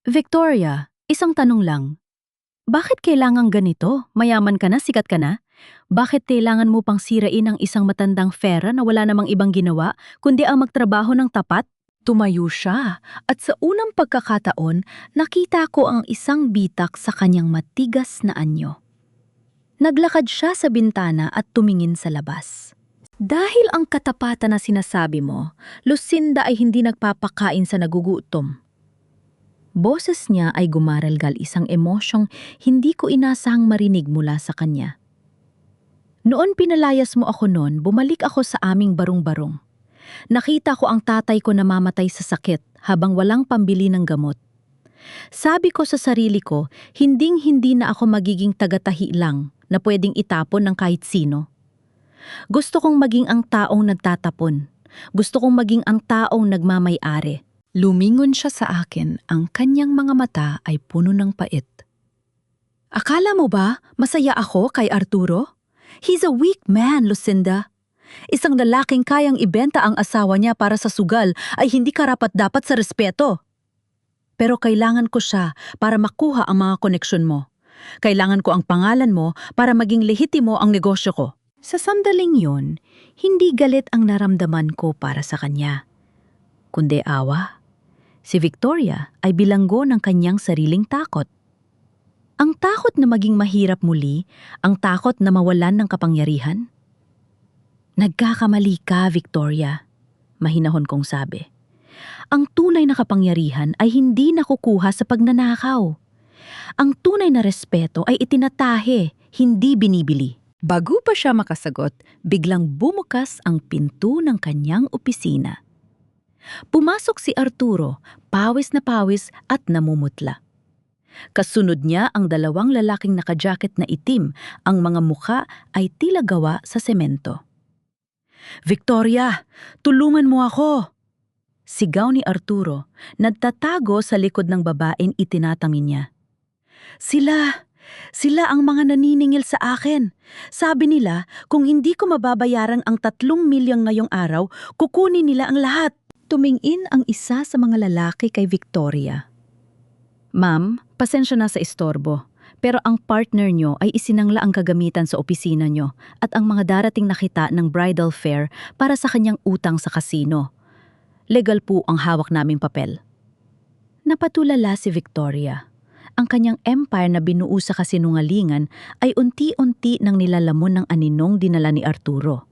Speaker 1: Victoria, isang tanong lang. Bakit kailangang ganito? Mayaman ka na, sikat ka na? Bakit kailangan mo pang sirain ang isang matandang fera na wala namang ibang ginawa kundi ang magtrabaho ng tapat? Tumayo siya at sa unang pagkakataon nakita ko ang isang bitak sa kanyang matigas na anyo. Naglakad siya sa bintana at tumingin sa labas. Dahil ang katapatan na sinasabi mo, Lucinda ay hindi nagpapakain sa nagugutom. Boses niya ay gumaralgal isang emosyong hindi ko inasahang marinig mula sa kanya. Noon pinalayas mo ako noon, bumalik ako sa aming barong-barong. Nakita ko ang tatay ko namamatay sa sakit habang walang pambili ng gamot. Sabi ko sa sarili ko, hinding-hindi na ako magiging tagatahi lang na pwedeng itapon ng kahit sino. Gusto kong maging ang taong nagtatapon. Gusto kong maging ang taong nagmamay-ari. Lumingon siya sa akin, ang kanyang mga mata ay puno ng pait. Akala mo ba masaya ako kay Arturo? He's a weak man, Lucinda. Isang lalaking kayang ibenta ang asawa niya para sa sugal ay hindi karapat-dapat sa respeto. Pero kailangan ko siya para makuha ang mga koneksyon mo. Kailangan ko ang pangalan mo para maging lehitimo ang negosyo ko. Sa sandaling yun, hindi galit ang naramdaman ko para sa kanya, kundi awa. Si Victoria ay bilanggo ng kanyang sariling takot. Ang takot na maging mahirap muli, ang takot na mawalan ng kapangyarihan. Nagkakamali ka, Victoria, mahinahon kong sabi. Ang tunay na kapangyarihan ay hindi nakukuha sa pagnanakaw. Ang tunay na respeto ay itinatahe, hindi binibili. Bago pa siya makasagot, biglang bumukas ang pinto ng kanyang opisina. Pumasok si Arturo, pawis na pawis at namumutla. Kasunod niya ang dalawang lalaking nakajacket na itim, ang mga mukha ay tila gawa sa semento. Victoria, tulungan mo ako! Sigaw ni Arturo, nagtatago sa likod ng babaeng itinatamin niya. Sila ang mga naniningil sa akin. Sabi nila, kung hindi ko mababayaran ang 3 milyon ngayong araw, kukunin nila ang lahat. Tumingin ang isa sa mga lalaki kay Victoria. Ma'am, pasensya na sa istorbo, pero ang partner nyo ay isinangla ang kagamitan sa opisina nyo at ang mga darating na kita ng bridal fair para sa kanyang utang sa kasino. Legal po ang hawak naming papel. Napatulala si Victoria. Ang kanyang empire na binuo sa kasinungalingan ay unti-unti nang nilalamon ng aninong dinala ni Arturo.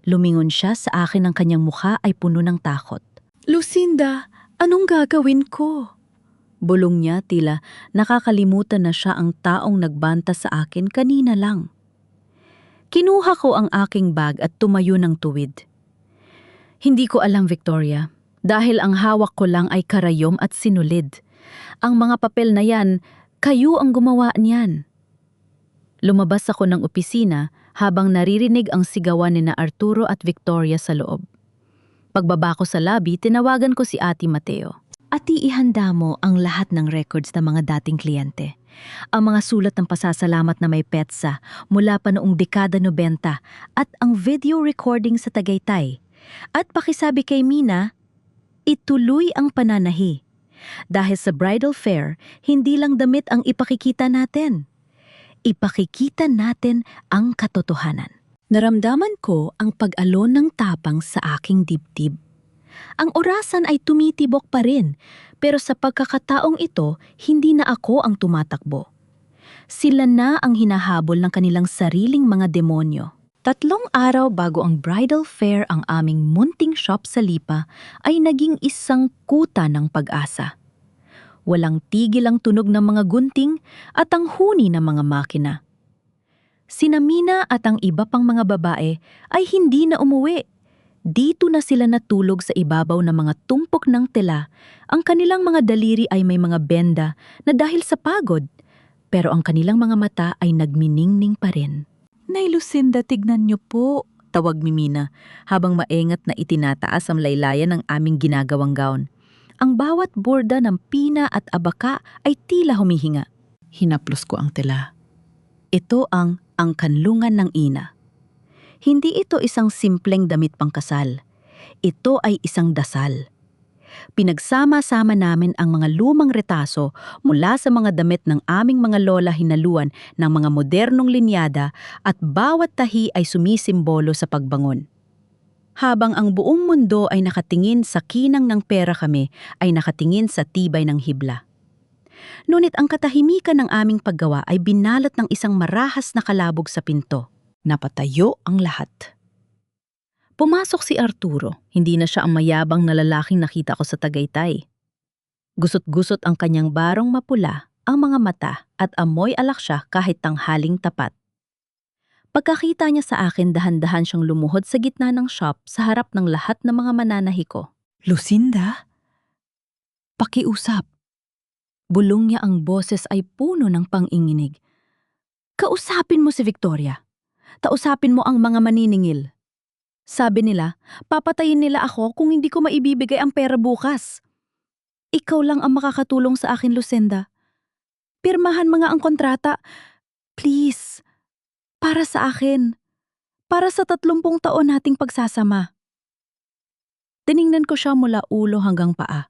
Speaker 1: Lumingon siya sa akin, ang kanyang mukha ay puno ng takot. Lucinda, anong gagawin ko? Bulong niya, tila nakakalimutan na siya ang taong nagbanta sa akin kanina lang. Kinuha ko ang aking bag at tumayo ng tuwid. Hindi ko alam, Victoria, dahil ang hawak ko lang ay karayom at sinulid. Ang mga papel na yan, kayo ang gumawa niyan. Lumabas ako ng opisina habang naririnig ang sigawan ni na Arturo at Victoria sa loob. Pagbaba ko sa lobby, tinawagan ko si Ate Mateo. Ati, ihanda mo ang lahat ng records ng mga dating kliyente. Ang mga sulat ng pasasalamat na may petsa mula pa noong dekada 90 at ang video recording sa Tagaytay. At pakisabi kay Mina, ituloy ang pananahi. Dahil sa bridal fair, hindi lang damit ang ipakikita natin. Ipakikita natin ang katotohanan. Naramdaman ko ang pag-alon ng tapang sa aking dibdib. Ang orasan ay tumitibok pa rin, pero sa pagkakataong ito, hindi na ako ang tumatakbo. Sila na ang hinahabol ng kanilang sariling mga demonyo. 3 araw bago ang bridal fair, ang aming munting shop sa Lipa ay naging isang kuta ng pag-asa. Walang tigil ang tunog ng mga gunting at ang huni ng mga makina. Sina Mina at ang iba pang mga babae ay hindi na umuwi. Dito na sila natulog sa ibabaw ng mga tumpok ng tela. Ang kanilang mga daliri ay may mga benda na dahil sa pagod, pero ang kanilang mga mata ay nagminingning pa rin. Nay Lucinda, tignan niyo po, tawag ni Mina habang maingat na itinataas ang laylayan ng aming ginagawang gown. Ang bawat borda ng pina at abaka ay tila humihinga. Hinaplos ko ang tela. Ito ang kanlungan ng ina. Hindi ito isang simpleng damit pangkasal. Ito ay isang dasal. Pinagsama-sama namin ang mga lumang retaso mula sa mga damit ng aming mga lola hinaluan ng mga modernong linyada at bawat tahi ay sumisimbolo sa pagbangon. Habang ang buong mundo ay nakatingin sa kinang ng pera kami ay nakatingin sa tibay ng hibla. Ngunit ang katahimikan ng aming paggawa ay binalot ng isang marahas na kalabog sa pinto. Napatayo ang lahat. Pumasok si Arturo. Hindi na siya ang mayabang na lalaking nakita ko sa Tagaytay. Gusot-gusot ang kanyang barong mapula, ang mga mata at amoy alak siya kahit tanghaling tapat. Pagkakita niya sa akin, dahan-dahan siyang lumuhod sa gitna ng shop sa harap ng lahat ng mga mananahi ko. Lucinda? Pakiusap. Bulong niya, ang boses ay puno ng panginginig. Kausapin mo si Victoria. Tausapin mo ang mga maniningil. Sabi nila, papatayin nila ako kung hindi ko maibibigay ang pera bukas. Ikaw lang ang makakatulong sa akin, Lucinda. Pirmahan mga ang kontrata. Please. Para sa akin. Para sa 30 taon nating pagsasama. Tiningnan ko siya mula ulo hanggang paa.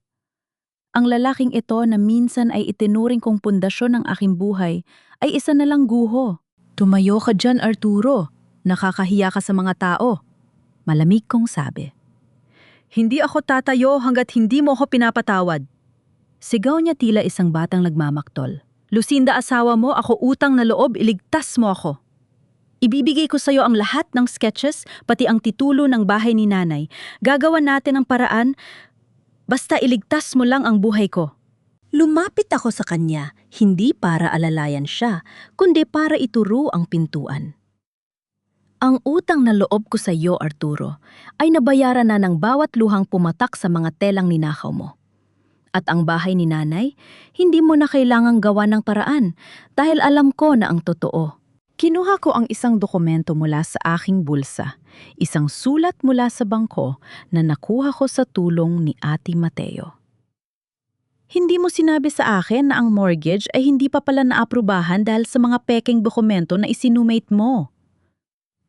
Speaker 1: Ang lalaking ito na minsan ay itinuring kong pundasyon ng aking buhay ay isa na lang guho. Tumayo ka dyan, Arturo. Nakakahiya ka sa mga tao. Malamig kong sabi. Hindi ako tatayo hanggat hindi mo ako pinapatawad. Sigaw niya tila isang batang nagmamaktol. Lucinda, asawa mo, ako utang na loob, iligtas mo ako. Ibibigay ko sa'yo ang lahat ng sketches, pati ang titulo ng bahay ni nanay. Gagawa natin ang paraan, basta iligtas mo lang ang buhay ko. Lumapit ako sa kanya, hindi para alalayan siya, kundi para ituro ang pintuan. Ang utang na loob ko sa iyo, Arturo, ay nabayaran na ng bawat luhang pumatak sa mga telang ninakaw mo. At ang bahay ni nanay, hindi mo na kailangang gawa ng paraan dahil alam ko na ang totoo. Kinuha ko ang isang dokumento mula sa aking bulsa, isang sulat mula sa bangko na nakuha ko sa tulong ni Ate Mateo. Hindi mo sinabi sa akin na ang mortgage ay hindi pa pala naaprubahan dahil sa mga peking dokumento na isinumate mo.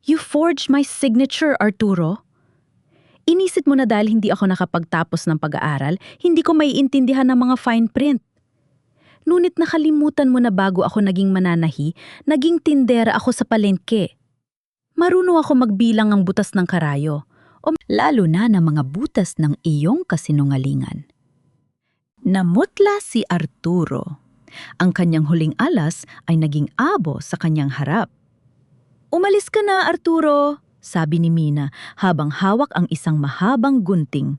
Speaker 1: You forged my signature, Arturo. Inisit mo na dahil hindi ako nakapagtapos ng pag-aaral, hindi ko maiintindihan ng mga fine print. Ngunit nakalimutan mo na bago ako naging mananahi, naging tindera ako sa palengke. Marunong ako magbilang ng butas ng karayo, o lalo na ng mga butas ng iyong kasinungalingan. Namutla si Arturo. Ang kanyang huling alas ay naging abo sa kanyang harap. Umalis ka na, Arturo, sabi ni Mina habang hawak ang isang mahabang gunting.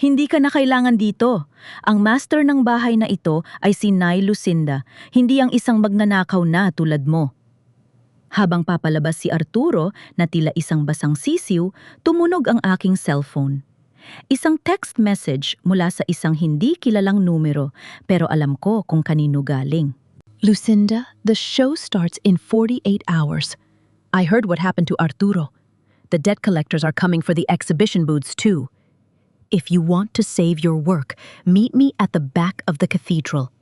Speaker 1: Hindi ka na kailangan dito. Ang master ng bahay na ito ay si Nay Lucinda, hindi ang isang magnanakaw na tulad mo. Habang papalabas si Arturo na tila isang basang sisiw, tumunog ang aking cellphone. Isang text message mula sa isang hindi kilalang numero, pero alam ko kung kanino galing. Lucinda, the show starts in 48 hours. I heard what happened to Arturo. The debt collectors are coming for the exhibition booths too. If you want to save your work, meet me at the back of the cathedral.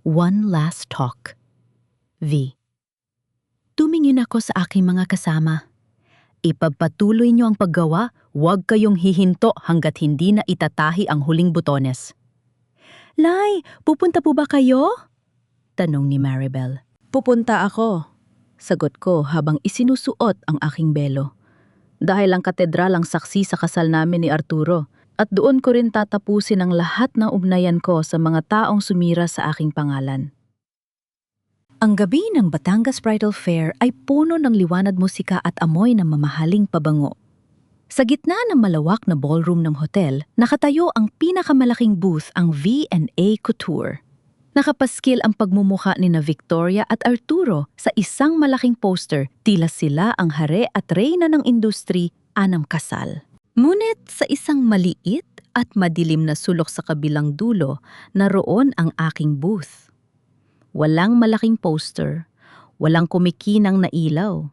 Speaker 1: One last talk. V. Tumingin ako sa aking mga kasama. Ipagpatuloy niyo ang paggawa, huwag kayong hihinto hanggat hindi na itatahi ang huling butones. Lai, pupunta po ba kayo? Tanong ni Maribel. Pupunta ako, sagot ko habang isinusuot ang aking belo. Dahil ang katedral ang saksi sa kasal namin ni Arturo, at doon ko rin tatapusin ang lahat ng ugnayan ko sa mga taong sumira sa aking pangalan. Ang gabi ng Batangas Bridal Fair ay puno ng liwanag musika at amoy ng mamahaling pabango. Sa gitna ng malawak na ballroom ng hotel, nakatayo ang pinakamalaking booth, ang V&A Couture. Nakapaskil ang pagmumukha ni na Victoria at Arturo sa isang malaking poster, tila sila ang hare at reyna ng industry, anam kasal. Ngunit sa isang maliit at madilim na sulok sa kabilang dulo, naroon ang aking booth. Walang malaking poster, walang kumikinang na ilaw.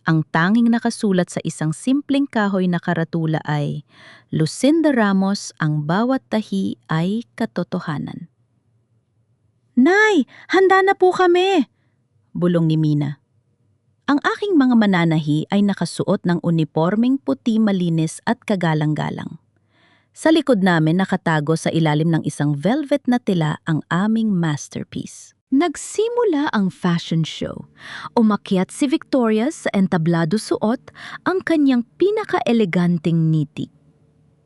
Speaker 1: Ang tanging nakasulat sa isang simpleng kahoy na karatula ay, Lucinda Ramos, ang bawat tahi ay katotohanan. Nay, handa na po kami! Bulong ni Mina. Ang aking mga mananahi ay nakasuot ng unipormeng puti malinis at kagalang-galang. Sa likod namin nakatago sa ilalim ng isang velvet na tela ang aming masterpiece. Nagsimula ang fashion show. Umakyat si Victoria sa entablado suot ang kanyang pinaka-eleganteng nitik.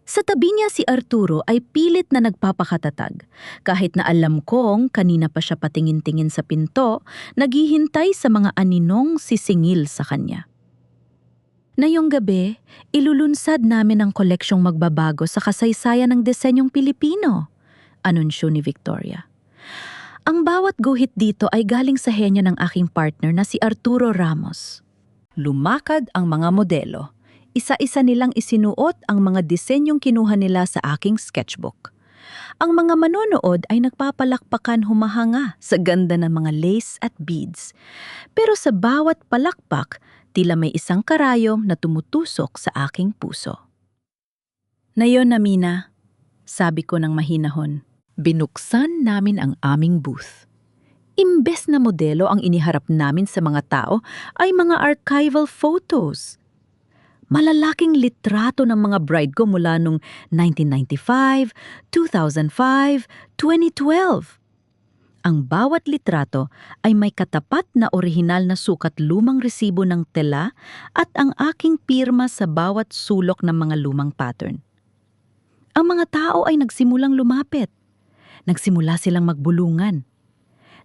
Speaker 1: Sa tabi niya si Arturo ay pilit na nagpapakatatag. Kahit na alam kong kanina pa siya patingin-tingin sa pinto, naghihintay sa mga aninong sisingil sa kanya. Ngayong gabi, ilulunsad namin ang koleksyong magbabago sa kasaysayan ng disenyong Pilipino, anunsyo ni Victoria. Ang bawat guhit dito ay galing sa henyo ng aking partner na si Arturo Ramos. Lumakad ang mga modelo. Isa-isa nilang isinuot ang mga disenyong kinuha nila sa aking sketchbook. Ang mga manonood ay nagpapalakpakan humahanga sa ganda ng mga lace at beads. Pero sa bawat palakpak, tila may isang karayom na tumutusok sa aking puso. Ngayon na Mina, sabi ko ng mahinahon, binuksan namin ang aming booth. Imbes na modelo ang iniharap namin sa mga tao ay mga archival photos. Malalaking litrato ng mga bride ko mula noong 1995, 2005, 2012. Ang bawat litrato ay may katapat na orihinal na sukat lumang resibo ng tela at ang aking pirma sa bawat sulok ng mga lumang pattern. Ang mga tao ay nagsimulang lumapit. Nagsimula silang magbulungan.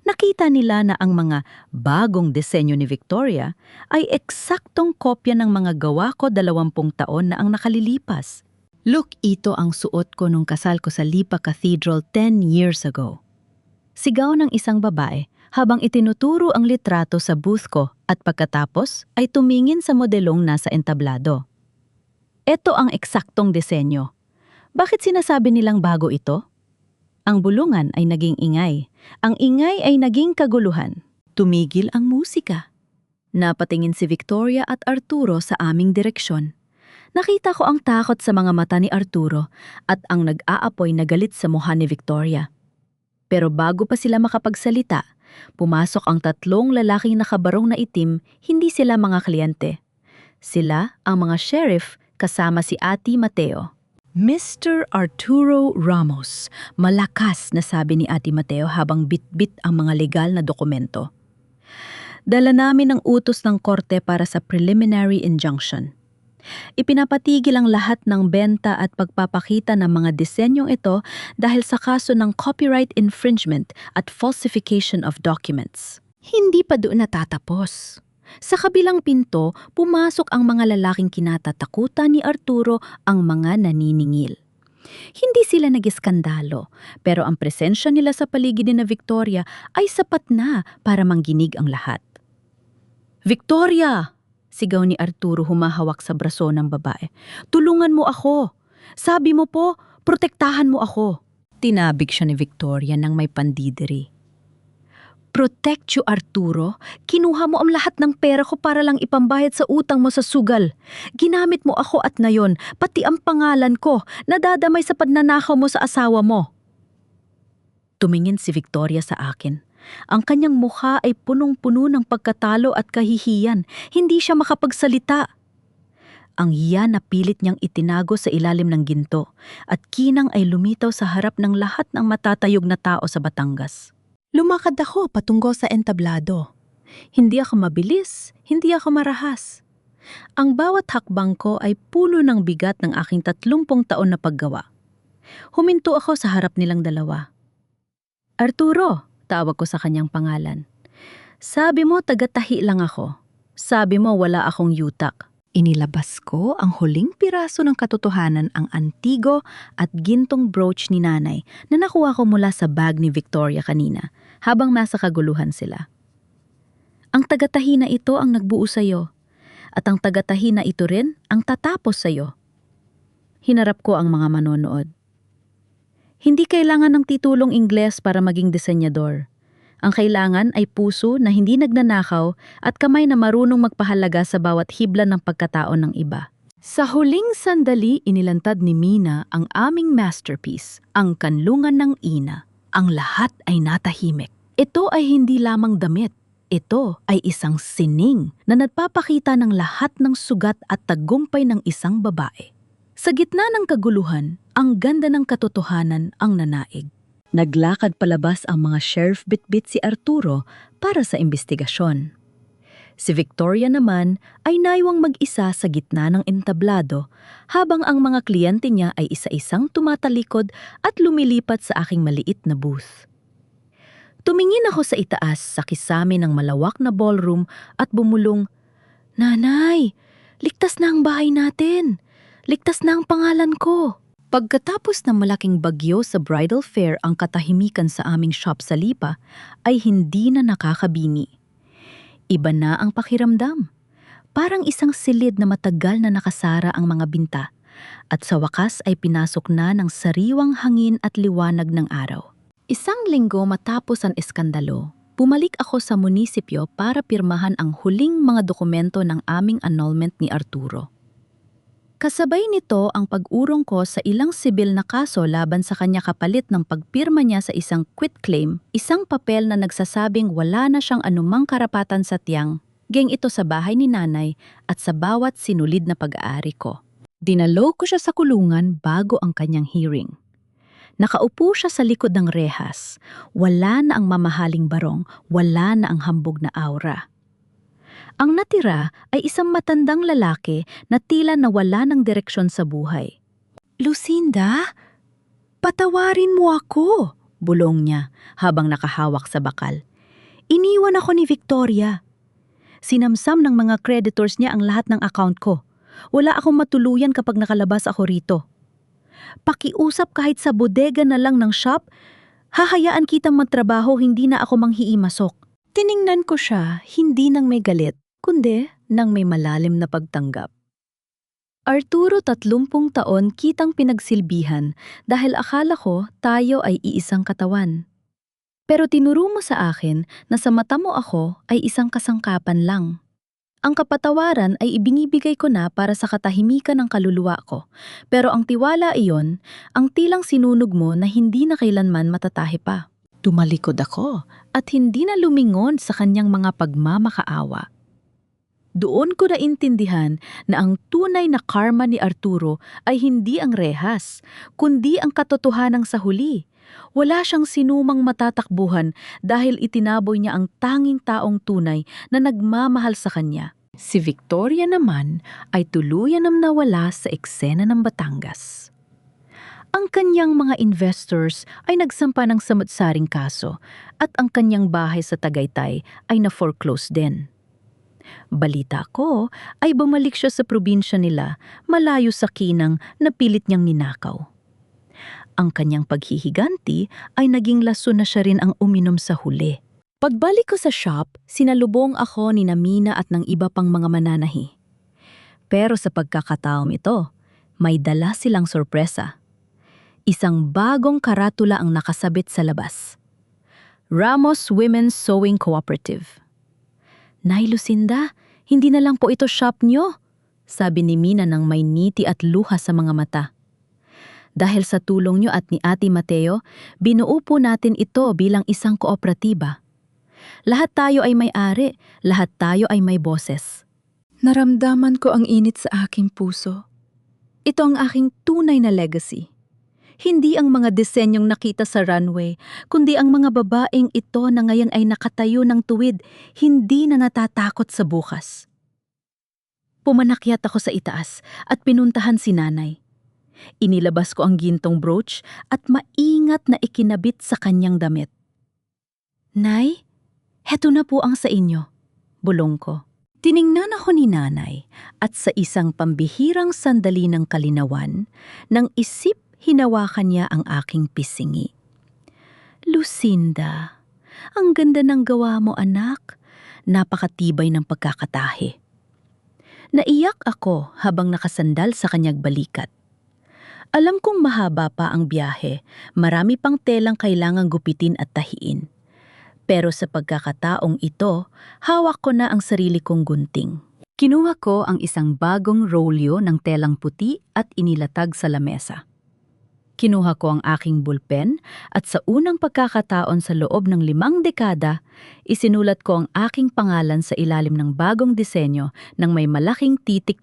Speaker 1: Nakita nila na ang mga bagong disenyo ni Victoria ay eksaktong kopya ng mga gawa ko 20 taon na ang nakalilipas. Look, ito ang suot ko nung kasal ko sa Lipa Cathedral 10 years ago. Sigaw ng isang babae habang itinuturo ang litrato sa booth ko at pagkatapos ay tumingin sa modelong nasa entablado. Ito ang eksaktong disenyo. Bakit sinasabi nilang bago ito? Ang bulungan ay naging ingay. Ang ingay ay naging kaguluhan. Tumigil ang musika. Napatingin si Victoria at Arturo sa aming direksyon. Nakita ko ang takot sa mga mata ni Arturo at ang nag-aapoy na galit sa mukha ni Victoria. Pero bago pa sila makapagsalita, pumasok ang 3 lalaking nakabarong na itim, hindi sila mga kliyente. Sila ang mga sheriff kasama si Ate Mateo. Mr. Arturo Ramos, malakas na sabi ni Ate Mateo habang bitbit ang mga legal na dokumento. Dala namin ang utos ng korte para sa preliminary injunction. Ipinapatigil ang lahat ng benta at pagpapakita ng mga disenyong ito dahil sa kaso ng copyright infringement at falsification of documents. Hindi pa doon natatapos. Sa kabilang pinto, pumasok ang mga lalaking kinatatakutan ni Arturo, ang mga naniningil. Hindi sila nag-iskandalo, pero ang presensya nila sa paligid ni Victoria ay sapat na para mangginig ang lahat. Victoria! Sigaw ni Arturo humahawak sa braso ng babae. Tulungan mo ako! Sabi mo po, protektahan mo ako! Tinabig siya ni Victoria nang may pandidiri. Protect you, Arturo. Kinuha mo ang lahat ng pera ko para lang ipambayad sa utang mo sa sugal. Ginamit mo ako at ngayon, pati ang pangalan ko, nadadamay sa pagnanakaw mo sa asawa mo. Tumingin si Victoria sa akin. Ang kanyang mukha ay punong-puno ng pagkatalo at kahihiyan. Hindi siya makapagsalita. Ang hiya na pilit niyang itinago sa ilalim ng ginto at kinang ay lumitaw sa harap ng lahat ng matatayog na tao sa Batangas. Lumakad ako patungo sa entablado. Hindi ako mabilis, hindi ako marahas. Ang bawat hakbang ko ay puno ng bigat ng aking 30 taon na paggawa. Huminto ako sa harap nilang dalawa. Arturo, tawag ko sa kanyang pangalan. Sabi mo taga-tahi lang ako. Sabi mo wala akong yutak. Inilabas ko ang huling piraso ng katotohanan, ang antigo at gintong brooch ni nanay na nakuha ko mula sa bag ni Victoria kanina habang nasa kaguluhan sila. Ang tagatahi na ito ang nagbuo sa'yo at ang tagatahi na ito rin ang tatapos sa'yo. Hinarap ko ang mga manonood. Hindi kailangan ng titulong Ingles para maging disenyador. Ang kailangan ay puso na hindi nagnanakaw at kamay na marunong magpahalaga sa bawat hibla ng pagkatao ng iba. Sa huling sandali, inilantad ni Mina ang aming masterpiece, ang kanlungan ng ina. Ang lahat ay natahimik. Ito ay hindi lamang damit. Ito ay isang sining na nagpapakita ng lahat ng sugat at tagumpay ng isang babae. Sa gitna ng kaguluhan, ang ganda ng katotohanan ang nanaig. Naglakad palabas ang mga sheriff bitbit si Arturo para sa investigasyon. Si Victoria naman ay naiwang mag-isa sa gitna ng entablado habang ang mga kliyente niya ay isa-isang tumatalikod at lumilipat sa aking maliit na booth. Tumingin ako sa itaas sa kisame ng malawak na ballroom at bumulong, "Nanay, ligtas na ang bahay natin! Ligtas na ang pangalan ko!" Pagkatapos ng malaking bagyo sa bridal fair ang katahimikan sa aming shop sa Lipa ay hindi na nakakabini. Iba na ang pakiramdam. Parang isang silid na matagal na nakasara ang mga binta at sa wakas ay pinasok na ng sariwang hangin at liwanag ng araw. Isang linggo matapos ang eskandalo, bumalik ako sa munisipyo para pirmahan ang huling mga dokumento ng aming annulment ni Arturo. Kasabay nito ang pag-urong ko sa ilang sibil na kaso laban sa kanya kapalit ng pagpirma niya sa isang quitclaim, isang papel na nagsasabing wala na siyang anumang karapatan sa tiyang, geng ito sa bahay ni nanay at sa bawat sinulid na pag-aari ko. Dinalo ko siya sa kulungan bago ang kanyang hearing. Nakaupo siya sa likod ng rehas, wala na ang mamahaling barong, wala na ang hambog na aura. Ang natira ay isang matandang lalaki na tila nawala ng direksyon sa buhay. "Lucinda, patawarin mo ako," bulong niya habang nakahawak sa bakal. "Iniwan ako ni Victoria. Sinamsam ng mga creditors niya ang lahat ng account ko. Wala akong matuluyan kapag nakalabas ako rito. Pakiusap kahit sa bodega na lang ng shop, hahayaan kitang magtrabaho, hindi na ako manghiimasok." Tiningnan ko siya, hindi nang may galit, kundi nang may malalim na pagtanggap. Arturo, 30 taon kitang pinagsilbihan dahil akala ko tayo ay iisang katawan. Pero tinuro mo sa akin na sa mata mo ako ay isang kasangkapan lang. Ang kapatawaran ay ibinibigay ko na para sa katahimikan ng kaluluwa ko, pero ang tiwala iyon, ang tilang sinunog mo na hindi na kailanman matatahi pa. Tumalikod ako at hindi na lumingon sa kanyang mga pagmamakaawa. Doon ko naintindihan na ang tunay na karma ni Arturo ay hindi ang rehas, kundi ang katotohanan sa huli. Wala siyang sinumang matatakbuhan dahil itinaboy niya ang tanging taong tunay na nagmamahal sa kanya. Si Victoria naman ay tuluyan na nawala sa eksena ng Batangas. Ang kanyang mga investors ay nagsampa ng samut-saring kaso at ang kanyang bahay sa Tagaytay ay na-foreclose din. Balita ko ay bumalik siya sa probinsya nila, malayo sa kinang na pilit niyang ninakaw. Ang kanyang paghihiganti ay naging lason na siya rin ang uminom sa huli. Pagbalik ko sa shop, sinalubong ako ni Mina at ng iba pang mga mananahi. Pero sa pagkakataong ito, may dala silang sorpresa. Isang bagong karatula ang nakasabit sa labas. Ramos Women's Sewing Cooperative. "Nay Lucinda, hindi na lang po ito shop nyo," sabi ni Mina nang may ngiti at luha sa mga mata. "Dahil sa tulong nyo at ni Ate Mateo, binuo po natin ito bilang isang kooperatiba. Lahat tayo ay may-ari, lahat tayo ay may boses."
Speaker 2: Naramdaman ko ang init sa aking puso. Ito ang aking tunay na legacy. Hindi ang mga disenyong nakita sa runway, kundi ang mga babaeng ito na ngayon ay nakatayo ng tuwid, hindi na natatakot sa bukas. Pumanakyat ako sa itaas at pinuntahan si nanay. Inilabas ko ang gintong brooch at maingat na ikinabit sa kanyang damit. "Nay, heto na po ang sa inyo," bulong ko. Tiningnan ako ni nanay at sa isang pambihirang sandali ng kalinawan, nang isip hinawakan niya ang aking pisngi. "Lucinda, ang ganda ng gawa mo anak, napakatibay ng pagkakatahe." Naiyak ako habang nakasandal sa kanyang balikat.
Speaker 1: Alam kong mahaba pa ang biyahe, marami pang telang kailangang gupitin at tahiin. Pero sa pagkakataong ito, hawak ko na ang sarili kong gunting. Kinuha ko ang isang bagong rolyo ng telang puti at inilatag sa lamesa. Kinuha ko ang aking bulpen at sa unang pagkakataon sa loob ng 5 dekada, isinulat ko ang aking pangalan sa ilalim ng bagong disenyo ng may malaking titik